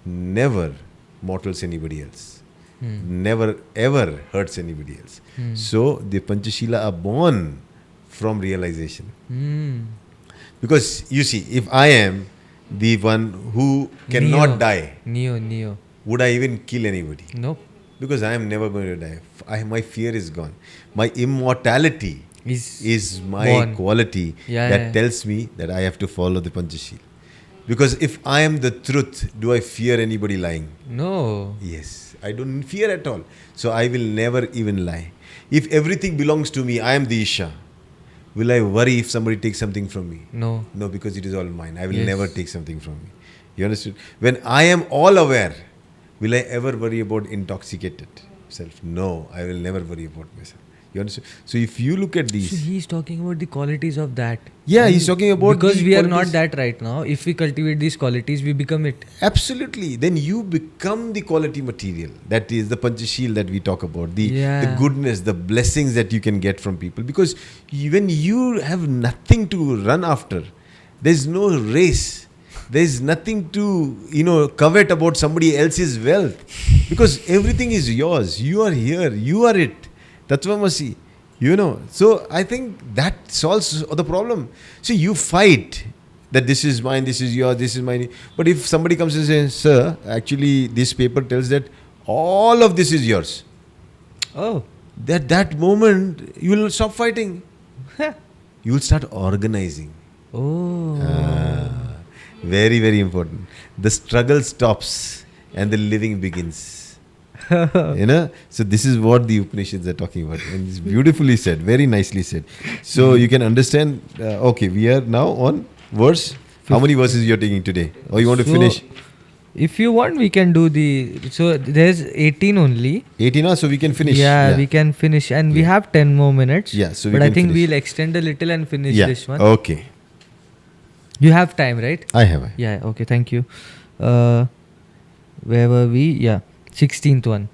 never mortals anybody else. Never ever hurts anybody else. So the Panchashila are born from realization. Because you see, if I am the one who cannot die, Neo. would I even kill anybody? Nope. Because I am never going to die. My fear is gone. My immortality is my born. quality that tells me that I have to follow the Panchashila. Because if I am the truth, do I fear anybody lying? No. Yes, I don't fear at all. So I will never even lie. If everything belongs to me, I am the Isha. Will I worry if somebody takes something from me? No. No, because it is all mine. I will Yes. never take something from me. You understood? When I am all aware, will I ever worry about intoxicated self? No, I will never worry about myself. You understood? So if you look at So these, he's talking about the qualities of that. yeah, he's talking about because the we are not qualities. that right now. If we cultivate these qualities, we become it. Absolutely. Then you become the quality material. That is the Panchashila that we talk about. The goodness, the blessings that you can get from people. Because when you have nothing to run after, there's no race. There's nothing to, covet about somebody else's wealth. Because everything is yours. You are here. You are it. Tattvamasi. So I think that solves the problem. So you fight that this is mine, this is yours, this is mine. But if somebody comes and says, sir, actually this paper tells that all of this is yours. Oh. That moment you will stop fighting. You will start organizing. Oh. Very, very important. The struggle stops and the living begins. So this is what the Upanishads are talking about, and it's beautifully said, very nicely said. So you can understand. Okay, we are now on verse. How many verses you're taking today, or you want to finish? If you want, we can do the. So there's 18 only. 18 hours, so we can finish. Yeah, we can finish, and we have 10 more minutes. Yeah, so but we I can think finish. we'll extend a little and finish this one. Okay. You have time, right? I have. Yeah. Okay. Thank you. Where were we? Yeah. 16th one.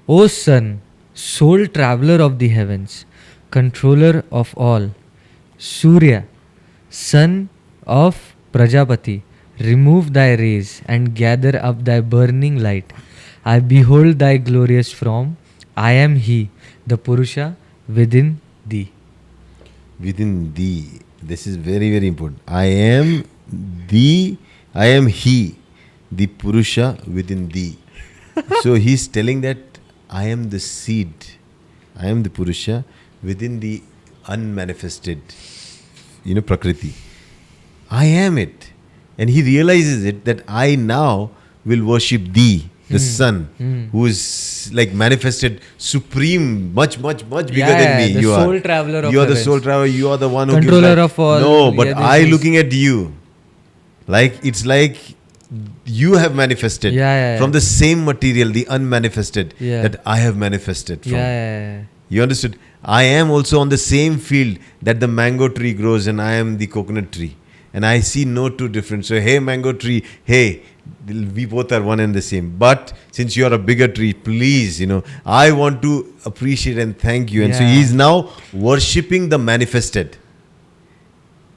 O Sun, sole traveler of the heavens, controller of all, Surya, son of Prajapati, remove thy rays and gather up thy burning light. I behold thy glorious form. I am he, the Purusha within thee. Within thee. This is very, very important. I am he, the Purusha within thee. So he's telling that I am the seed, I am the Purusha within the unmanifested, Prakriti. I am it. And he realizes it that I now will worship thee, the sun, who is like manifested supreme, much bigger than me. The You soul are. traveler of You are the heavens. soul traveler. You are the one who Controller gives life. of all. No, but Yeah, I looking at you, like it's like you have manifested from the same material, the unmanifested, that I have manifested from. You understood? I am also on the same field that the mango tree grows, and I am the coconut tree. And I see no two difference. So, hey, mango tree, hey, we both are one and the same. But since you are a bigger tree, please, I want to appreciate and thank you. And so he is now worshipping the manifested.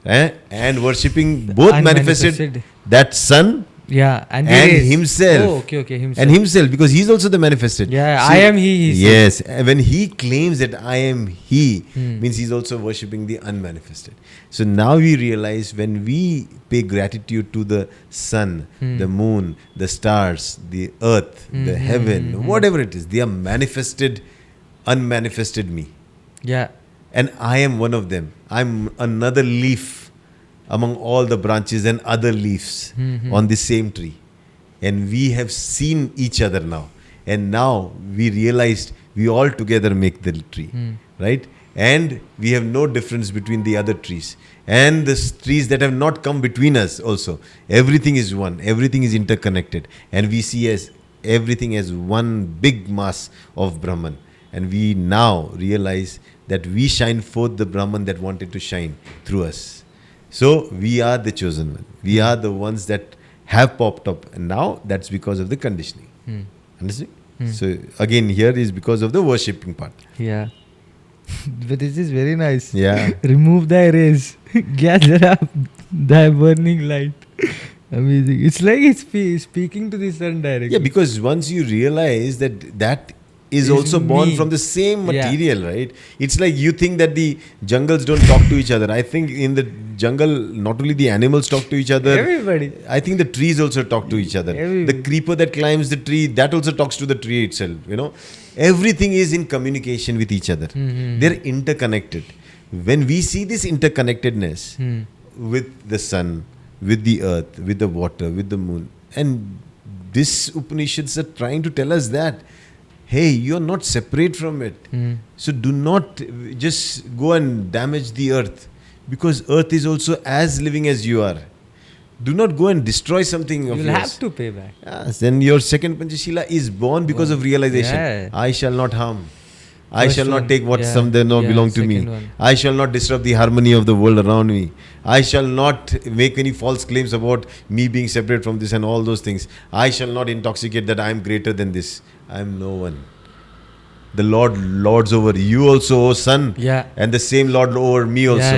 And worshipping both manifested, that sun, and himself. Himself. And himself, because he's also the manifested. I am he. Yes. When he claims that I am he, means he's also worshipping the unmanifested. So now we realize when we pay gratitude to the sun, the moon, the stars, the earth, the heaven, whatever it is, they are manifested, unmanifested me. Yeah. And I am one of them. I'm another leaf among all the branches and other leaves on the same tree. And we have seen each other now. And now we realized we all together make the tree. Right? And we have no difference between the other trees. And the trees that have not come between us also. Everything is one. Everything is interconnected. And we see as everything as one big mass of Brahman. And we now realize that we shine forth the Brahman that wanted to shine through us. So we are the chosen one. We are the ones that have popped up. And now that's because of the conditioning. Understand? So again, here is because of the worshipping part. Yeah. But this is very nice. Yeah. Remove thy rays, gather up thy burning light. Amazing. It's like it's speaking to the sun directly. Yeah, because once you realize that is also born from the same material, right? It's like you think that the jungles don't talk to each other. I think in the jungle, not only the animals talk to each other. Everybody. I think the trees also talk to each other. The creeper that climbs the tree, that also talks to the tree itself, Everything is in communication with each other. They're interconnected. When we see this interconnectedness with the sun, with the earth, with the water, with the moon, and this Upanishads are trying to tell us that, hey, you're not separate from it. So do not just go and damage the earth, because earth is also as living as you are. Do not go and destroy something of yours. You'll have to pay back. Yes, then your second Panchashila is born because of realization. Yeah. I shall not harm. I shall not take what some they know belong to me. I shall not disrupt the harmony of the world around me. I shall not make any false claims about me being separate from this and all those things. I shall not intoxicate that I am greater than this. I am no one. The Lord lords over you also, O son. Yeah. And the same Lord over me also.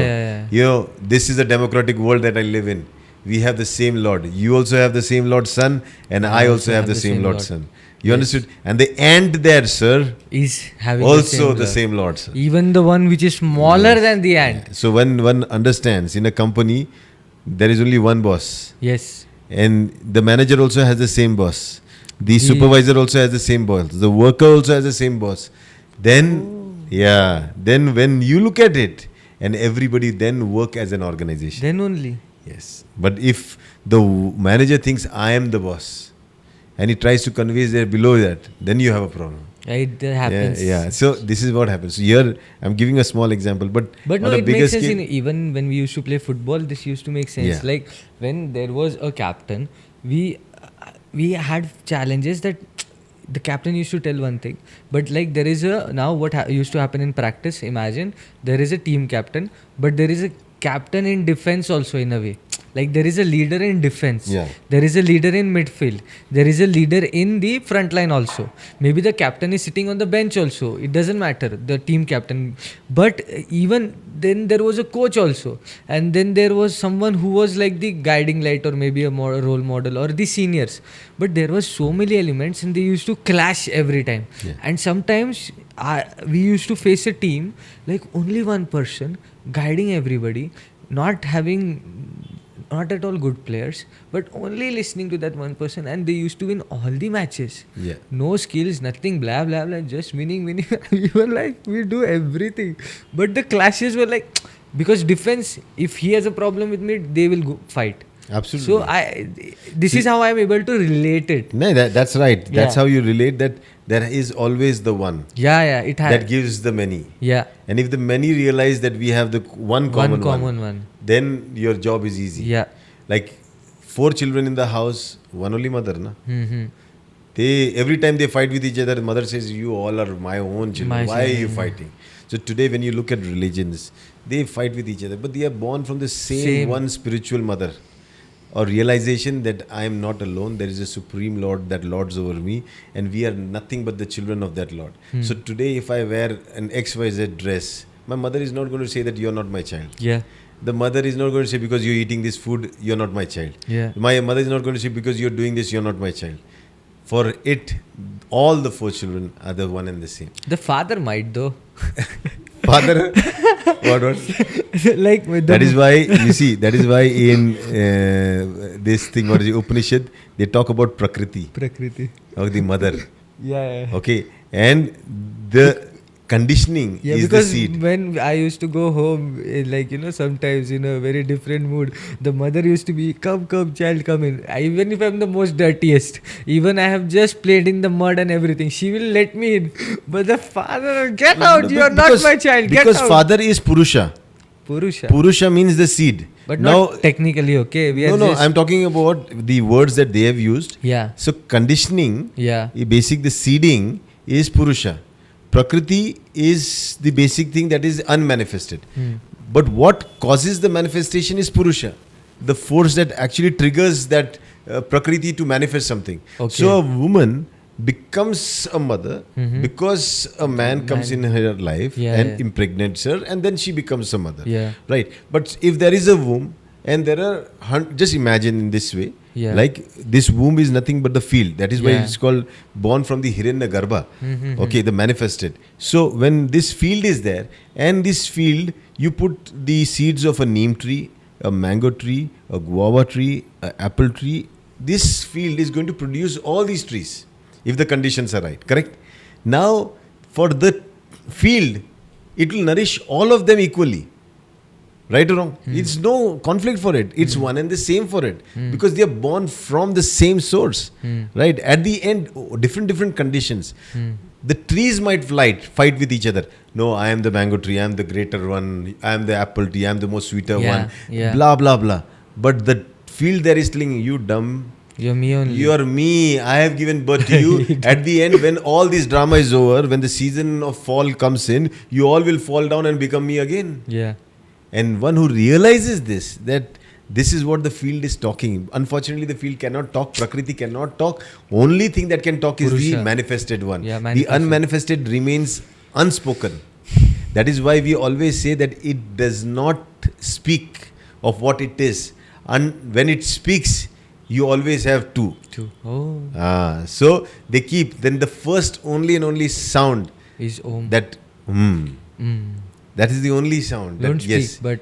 Yeah. This is a democratic world that I live in. We have the same Lord. You also have the same Lord Son, and I also have the same Lord Son. You understood? And the ant there, sir, is having also the same Lord, sir. Even the one which is smaller than the ant. Yeah. So when one understands, in a company, there is only one boss. Yes. And the manager also has the same boss. The supervisor also has the same boss. The worker also has the same boss. Then, then when you look at it, and everybody then work as an organization. Then only. Yes. But if the manager thinks I am the boss, and he tries to convey there below that, then you have a problem. It happens. Yeah. So this is what happens. So here I'm giving a small example, but But on no, a it bigger makes sense. scale, Even when we used to play football, this used to make sense. Yeah. Like when there was a captain, we had challenges that the captain used to tell one thing, but like there is a now what used to happen in practice. Imagine there is a team captain, but there is a captain in defense also in a way. Like there is a leader in defense. Yeah. There is a leader in midfield. There is a leader in the front line also. Maybe the captain is sitting on the bench also. It doesn't matter, the team captain. But even then there was a coach also. And then there was someone who was like the guiding light or maybe a role model or the seniors. But there was so many elements and they used to clash every time. Yeah. And sometimes we used to face a team like only one person guiding everybody, not at all good players, but only listening to that one person, and they used to win all the matches. Yeah. No skills, nothing, blah blah blah, just winning. We were like, we do everything, but the clashes were like, because defense, if he has a problem with me, they will go fight. Absolutely. So this is how I am able to relate it. No, that's right. Yeah. That's how you relate that there is always the one Yeah, it has. that gives the many. Yeah, And if the many realize that we have the one common one. then your job is easy. Yeah. Like 4 children in the house, one only mother, na? Mm-hmm. They every time they fight with each other, the mother says, "You all are my own children. Why are you fighting?" So today, when you look at religions, they fight with each other, but they are born from the same one spiritual mother. Or realization that I am not alone, there is a supreme Lord that lords over me, and we are nothing but the children of that Lord. So today, if I wear an XYZ dress, my mother is not going to say that you are not my child. Yeah. The mother is not going to say because you're eating this food, you're not my child. Yeah. My mother is not going to say because you're doing this, you're not my child. For it, all the 4 children are the one and the same. The father might though. Father, what? Like with That is why, you see, that is why in this thing, what is it, Upanishad, they talk about Prakriti, of the mother. Yeah. Okay, and the conditioning Yeah, is the because seed. when I used to go home, like, sometimes in a very different mood, the mother used to be, come, child, come in. Even if I'm the most dirtiest, even I have just played in the mud and everything, she will let me in. But the father, get out, you are not my child, get out. Because father is Purusha. Purusha means the seed. But now, not technically, okay? We are no, just, I'm talking about the words that they have used. Yeah. So conditioning, Yeah. the seeding is Purusha. Prakriti is the basic thing that is unmanifested. But what causes the manifestation is Purusha. The force that actually triggers that Prakriti to manifest something. Okay. So a woman becomes a mother because a man comes in her life and impregnates her, and then she becomes a mother. Yeah. Right. But if there is a womb and there are just imagine in this way, like this womb is nothing but the field. That is why it's called born from the Hiranya Garbha. Okay, the manifested. So when this field is there, and this field you put the seeds of a neem tree, a mango tree, a guava tree, an apple tree, this field is going to produce all these trees if the conditions are right. Correct? Now for the field, it will nourish all of them equally. Right or wrong? It's no conflict for it. It's one and the same for it. Because they are born from the same source. Right? At the end, different conditions. The trees might fight with each other. No, I am the mango tree. I am the greater one. I am the apple tree. I am the most sweeter one. Yeah. Blah, blah, blah. But the field there is telling you dumb. You're me only. You are me. I have given birth to you. At the end, when all this drama is over, when the season of fall comes in, you all will fall down and become me again. Yeah. And one who realizes this, that this is what the field is talking. Unfortunately, the field cannot talk. Prakriti cannot talk. Only thing that can talk is the manifested one. Yeah, the unmanifested remains unspoken. That is why we always say that it does not speak of what it is. And when it speaks, you always have two. Oh. So they keep. Then the first only and only sound is Om. That that is the only sound. Don't that, speak, yes, but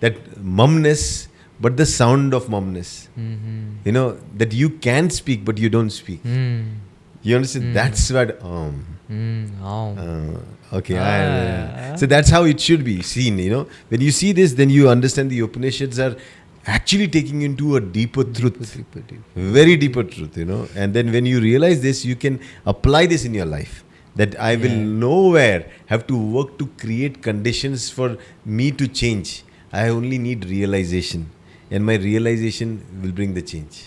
that mumness, but the sound of mumness. You know, that you can speak, but you don't speak. You understand? That's what okay. So that's how it should be seen. You know, when you see this, then you understand the Upanishads are actually taking you into a deeper truth. Deeper. Very deeper truth, you know. And then when you realize this, you can apply this in your life. That I will nowhere have to work to create conditions for me to change. I only need realization. And my realization will bring the change.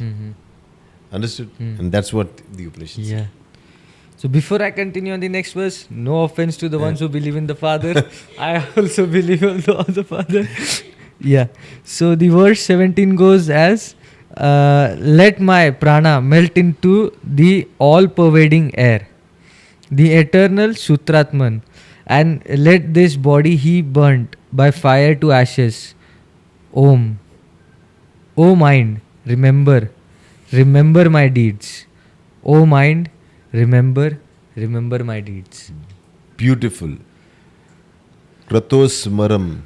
Understood? And that's what the Upanishads say. Yeah. So before I continue on the next verse, no offense to the ones who believe in the Father. I also believe in the Father. Yeah. So the verse 17 goes as, let my prana melt into the all-pervading air, the eternal Sutratman, and let this body he burnt by fire to ashes. Om. O mind, remember my deeds. O mind, remember my deeds. Beautiful. Kratosmaram.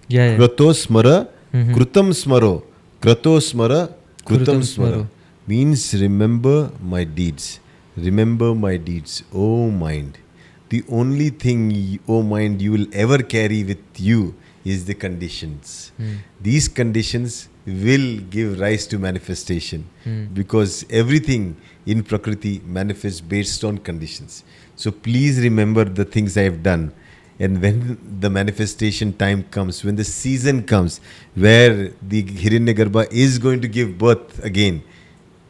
Yeah. Kratosmara, Krutam smaro. Kratosmara, Krutam smaro. Means remember my deeds. Remember my deeds, O mind. The only thing, O mind, you will ever carry with you is the conditions. These conditions will give rise to manifestation because everything in Prakriti manifests based on conditions. So please remember the things I have done. And when the manifestation time comes, when the season comes where the Hiranyagarbha is going to give birth again,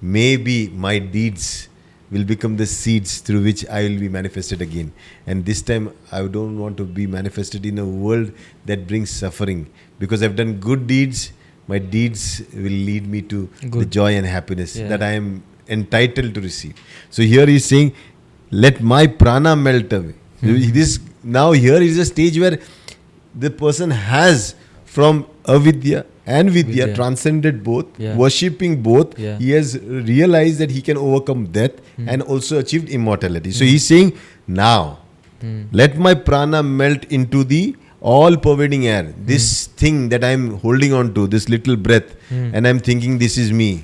maybe my deeds will become the seeds through which I will be manifested again. And this time I don't want to be manifested in a world that brings suffering. Because I've done good deeds, my deeds will lead me to the joy and happiness that I am entitled to receive. So here he's saying, let my prana melt away. This now here is a stage where the person has from avidya and vidya transcended both, worshipping both. He has realized that he can overcome death and also achieved immortality. So he's saying, now let my prana melt into the all-pervading air. This thing that I'm holding on to, this little breath, and I'm thinking this is me.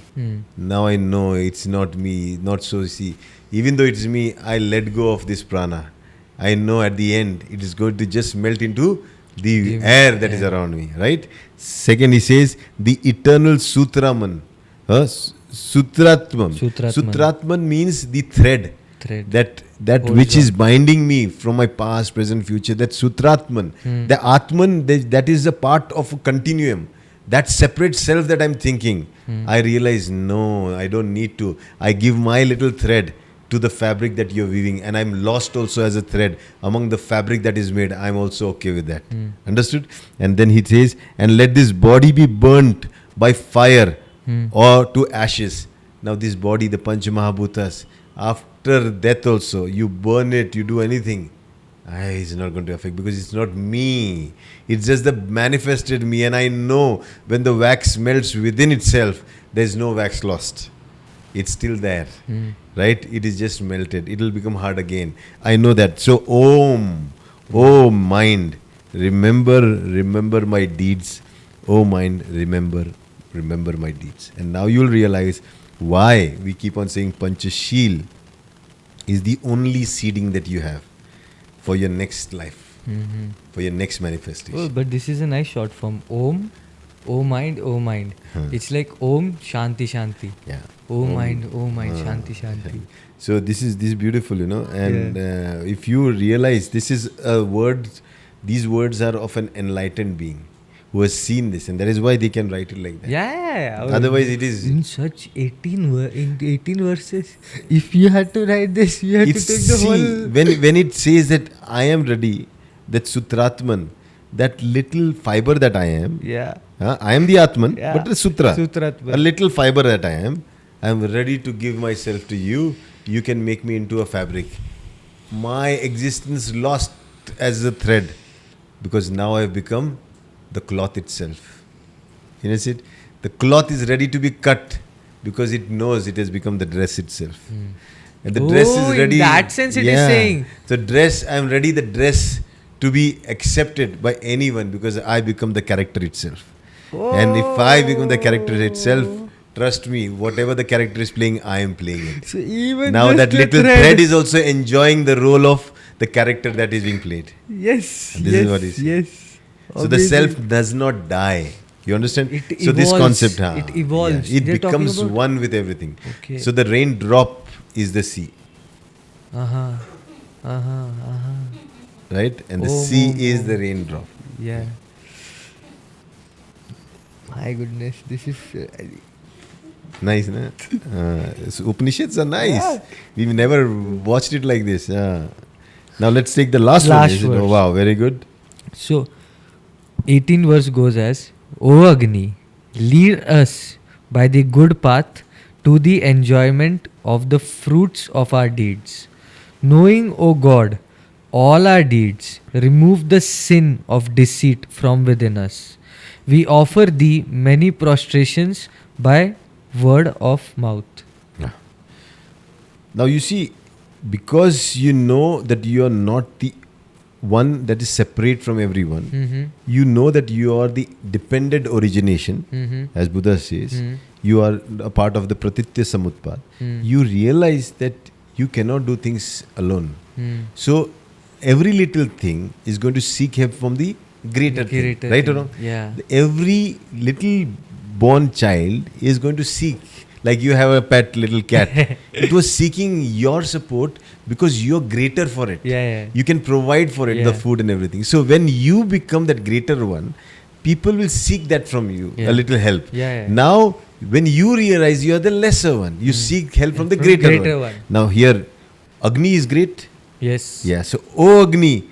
Now I know it's not me, not so. See, even though it's me, I let go of this prana. I know at the end it is going to just melt into the air that is around me, right? Second, he says, the eternal Sutraman. Sutratman. Sutratman means the thread. That which is binding me from my past, present, future. That Sutratman. The Atman, that is a part of a continuum. That separate self that I'm thinking. I realize, no, I don't need to. I give my little thread to the fabric that you're weaving, and I'm lost also as a thread among the fabric that is made. I'm also okay with that. Understood? And then he says, and let this body be burnt by fire or to ashes. Now this body, the Pancha Mahabhutas, after death also, you burn it, you do anything, it's not going to affect, because it's not me. It's just the manifested me, and I know when the wax melts within itself, there's no wax lost. It's still there, right? It is just melted. It will become hard again. I know that. So, Om, O mind, remember my deeds. O mind, remember my deeds. And now you'll realize why we keep on saying Panchashil is the only seeding that you have for your next life, for your next manifestation. Oh, but this is a nice short form. Om, O mind, O mind. It's like Om, Shanti, Shanti. Yeah. O mind, Shanti, Shanti. So this is beautiful, you know. And if you realize this is a word, these words are of an enlightened being who has seen this, and that is why they can write it like that. Yeah. Otherwise, it is in such 18 verses. If you had to write this, you had to take the whole. When it says that I am ready, that Sutratman, that little fiber that I am. I am the Atman, but the Sutra. A little fiber that I am ready to give myself to you. You can make me into a fabric. My existence lost as a thread, because now I have become the cloth itself. You know, see, the cloth is ready to be cut because it knows it has become the dress itself. And the dress is ready. In that sense it is saying. So dress, I am ready the dress to be accepted by anyone because I become the character itself. And if I become the character itself, trust me, whatever the character is playing, I am playing it. So even now that little thread is also enjoying the role of the character that is being played. Yes. And this is what he says. Yes. So the self does not die. You understand? It So this evolves. concept, It evolves. it They're talking becomes about- one with everything. Okay. So the raindrop is the sea, right? And the Oh, sea oh, is oh. the raindrop. Yeah. My goodness, this is. Nice, na? So Upanishads are nice. We've never watched it like this. Now let's take the last one. Last Is it? verse. Oh, wow, very good. So, 18th verse goes as, O Agni, lead us by the good path to the enjoyment of the fruits of our deeds. Knowing, O God, all our deeds, remove the sin of deceit from within us. We offer thee many prostrations by word of mouth. Now you see, because you know that you are not the one that is separate from everyone, you know that you are the dependent origination, as Buddha says, you are a part of the Pratitya Samutpad. You realize that you cannot do things alone. So every little thing is going to seek help from the greater thing, right or wrong? Yeah. Every little born child is going to seek, like you have a pet little cat. It was seeking your support because you're greater for it. Yeah. You can provide for it, the Yeah. food and everything. So when you become that greater one, people will seek that from you, Yeah. a little help. Yeah. Now, when you realize you are the lesser one, you seek help from the From greater, greater one. one. Now here, Agni is great. Yes. Yeah. So, O Agni,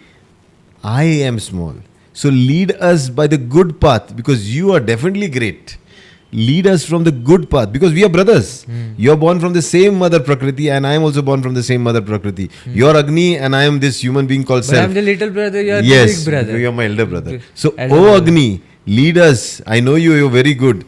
I am small. So lead us by the good path because you are definitely great. Lead us from the good path because we are brothers. You are born from the same mother Prakriti and I am also born from the same mother Prakriti. You are Agni and I am this human being called But self. I'm the little brother, you're Yes, the big brother. you are my elder brother. So, Elder O brother. Agni, lead us. I know you are very good.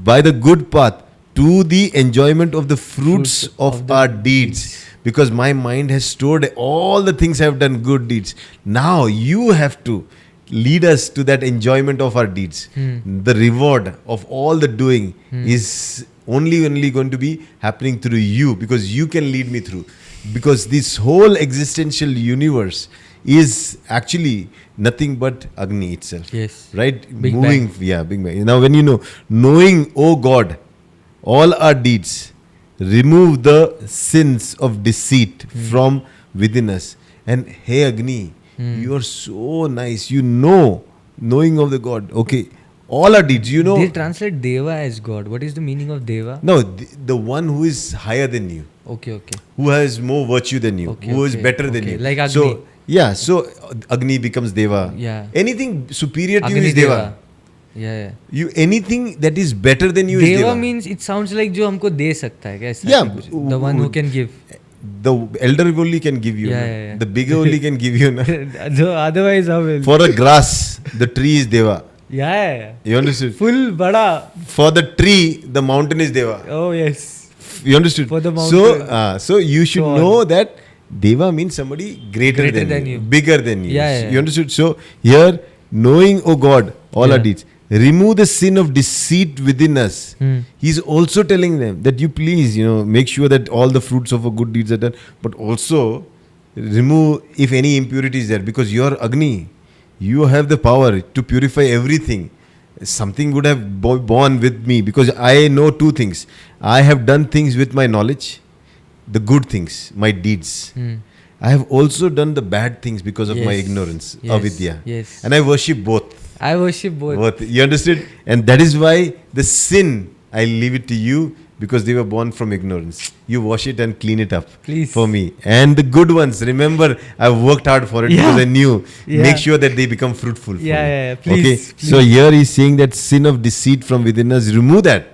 By the good path to the enjoyment of the fruits of the our deeds. Because my mind has stored all the things I have done, good deeds. Now you have to lead us to that enjoyment of our deeds. The reward of all the doing is only going to be happening through you because you can lead me through. Because this whole existential universe is actually nothing but Agni itself. Yes. Right? Big Moving, Bang. yeah, Big Bang. Now when you know, knowing, oh God, all our deeds, remove the sins of deceit from within us. And hey Agni, you are so nice. You know, knowing of the God. Okay, all our deeds, you know. They translate Deva as God. What is the meaning of Deva? No, the one who is higher than you, Okay. who has more virtue than you, Okay, who is okay, better than okay. you. Like Agni. So, yeah, so Agni becomes Deva. Yeah. Anything superior to you Agni is Deva. Yeah. You anything that is better than you is Deva Deva. means it sounds like जो हमको दे सकता है क्या ऐसा Yeah, कुछ? The one who can give. The elder only can give you. Yeah, na. yeah. The bigger only can give you. Na. So otherwise how will? For a grass, the tree is Deva. Yeah. You understood? Full bada. For the tree, the mountain is Deva. Oh yes. You understood? For the So you should So on. know that Deva means somebody greater than you, bigger than you. Yeah. You understood? So here, knowing, oh God, all our Yeah. deeds, remove the sin of deceit within us. He's also telling them that you please, make sure that all the fruits of a good deeds are done, but also remove if any impurity is there because you're Agni. You have the power to purify everything. Something would have born with me because I know two things. I have done things with my knowledge, the good things, my deeds. I have also done the bad things because of my Yes. ignorance, Yes. avidya. Yes. And I worship both. I worship both. You understood? And that is why the sin, I leave it to you because they were born from ignorance. You wash it and clean it up Please. for me. And the good ones, remember, I worked hard for it Yeah. because I knew. Yeah. Make sure that they become fruitful. For Yeah, me. yeah, yeah. Please, Okay. please. So here he's saying that sin of deceit from within us, remove that.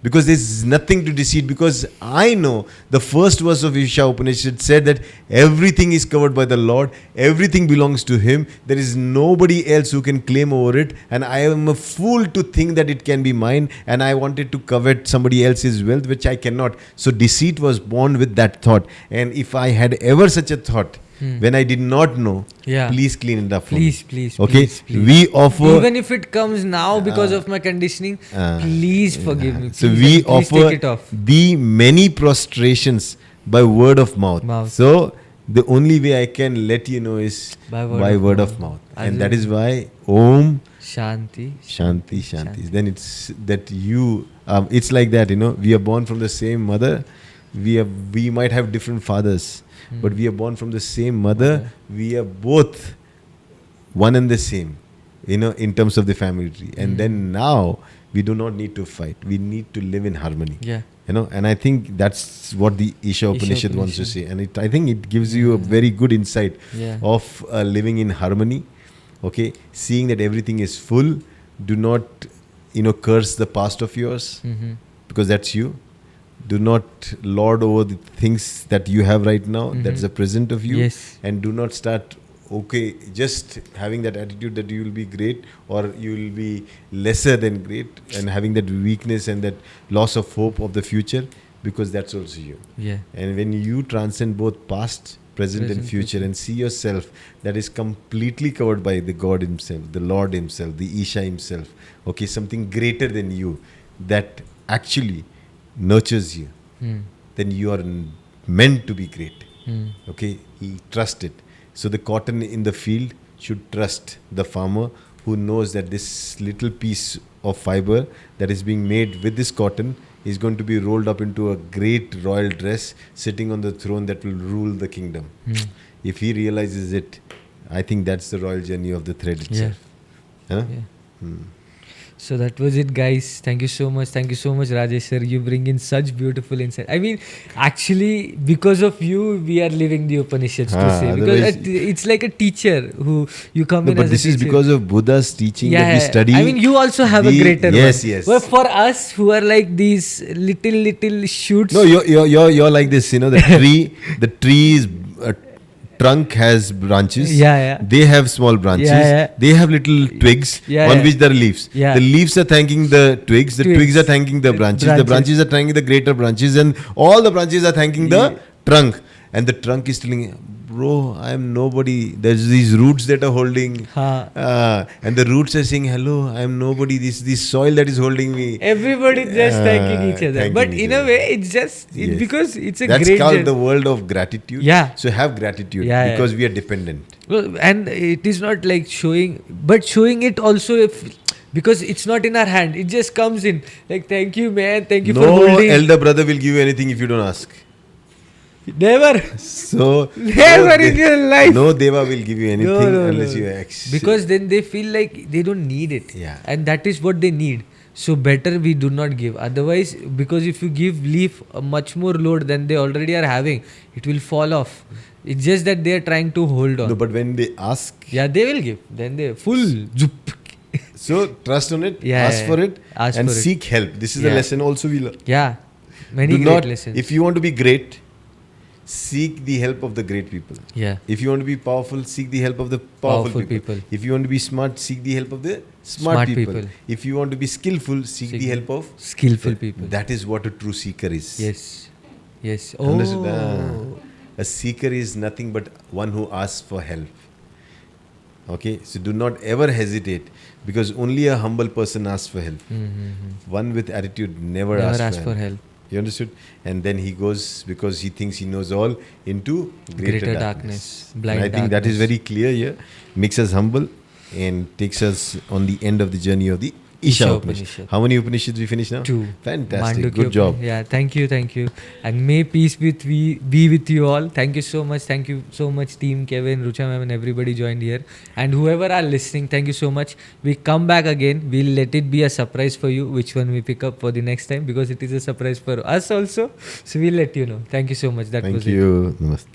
Because there's nothing to deceit. Because I know the first verse of Isha Upanishad said that everything is covered by the Lord. Everything belongs to Him. There is nobody else who can claim over it. And I am a fool to think that it can be mine. And I wanted to covet somebody else's wealth, which I cannot. So deceit was born with that thought. And if I had ever such a thought, when I did not know, Yeah. please clean it up for Please, me. please, Okay? please. We offer... Even if it comes now because of my conditioning, please forgive me. So Please, we please offer take it off. the many prostrations by word of mouth. Mouth. So the only way I can let you know is By by word word of of mouth. mouth. As And that in- is why Om Shanti. Shanti Shanti. Then it's that you, it's like that, we are born from the same mother. We might have different fathers, but we are born from the same mother. We are both one and the same, in terms of the family tree. And then now we do not need to fight. We need to live in harmony. Yeah. And I think that's what the Isha Upanishad wants to say. And I think it gives you a very good insight Yeah. of living in harmony. Okay, seeing that everything is full. Do not, curse the past of yours, because that's you. Do not lord over the things that you have right now. That's the present of you. Yes. And do not start, just having that attitude that you will be great or you will be lesser than great, and having that weakness and that loss of hope of the future, because that's also you. Yeah. And when you transcend both past, present and future, and see yourself that is completely covered by the God himself, the Lord himself, the Isha himself, something greater than you that actually nurtures you, then you are meant to be great. He trust it. So the cotton in the field should trust the farmer, who knows that this little piece of fiber that is being made with this cotton is going to be rolled up into a great royal dress, sitting on the throne that will rule the kingdom. If he realizes it, I think that's the royal journey of the thread itself. Huh? Yeah. So that was it, guys. Thank you so much. Thank you so much, Rajesh sir. You bring in such beautiful insight. I mean, actually, because of you, we are living the Upanishads to say. Because it's like a teacher who you come in as a teacher. But this is because of Buddha's teaching that we study. I mean, you also have a greater one. Yes. But for us who are like these little shoots. No, you're like this. The tree's trunk has branches. Yeah. They have small branches. Yeah. They have little twigs on which there are leaves. Yeah. The leaves are thanking the twigs. The twigs are thanking the branches. The branches are thanking the greater branches. And all the branches are thanking the trunk. And the trunk is telling, bro, I am nobody. There's these roots that are holding. And the roots are saying, hello, I am nobody. This soil that is holding me. Everybody just thanking each other. But in a way, it's just because it's a That's great called the world of gratitude. Yeah. So have gratitude because we are dependent. Well, and it is not like showing it also because it's not in our hand. It just comes in like, thank you, man. Thank you for holding. No elder brother will give you anything if you don't ask. Never. So never in your life. No Deva will give you anything unless you ask. Because then they feel like they don't need it. Yeah. And that is what they need. So better we do not give. Otherwise, because if you give leaf a much more load than they already are having, it will fall off. It's just that they are trying to hold on. No, but when they ask, they will give. Then they full. So trust on it, ask for it, and seek help. This is a lesson also we learn. Yeah, many great lessons. If you want to be great, seek the help of the great people. Yeah. If you want to be powerful, seek the help of the powerful people. If you want to be smart, seek the help of the smart people. If you want to be skillful, seek the help of skillful people. That is what a true seeker is. Yes. Understood? A seeker is nothing but one who asks for help. Okay, so do not ever hesitate, because only a humble person asks for help. One with attitude never asks for help. You understood? And then he goes, because he thinks he knows all, into greater darkness. Blind and I think that is very clear here. Makes us humble and takes us on the end of the journey of the Isha Upanishad. How many Upanishads we finished now? 2. Fantastic. Mandukya Good job. Yeah, thank you. And may peace be with you all. Thank you so much. Thank you so much, team Kevin, Rucha ma'am, and everybody joined here. And whoever are listening, thank you so much. We come back again. We'll let it be a surprise for you, which one we pick up for the next time, because it is a surprise for us also. So we'll let you know. Thank you so much. That was it. Thank you. Namaste.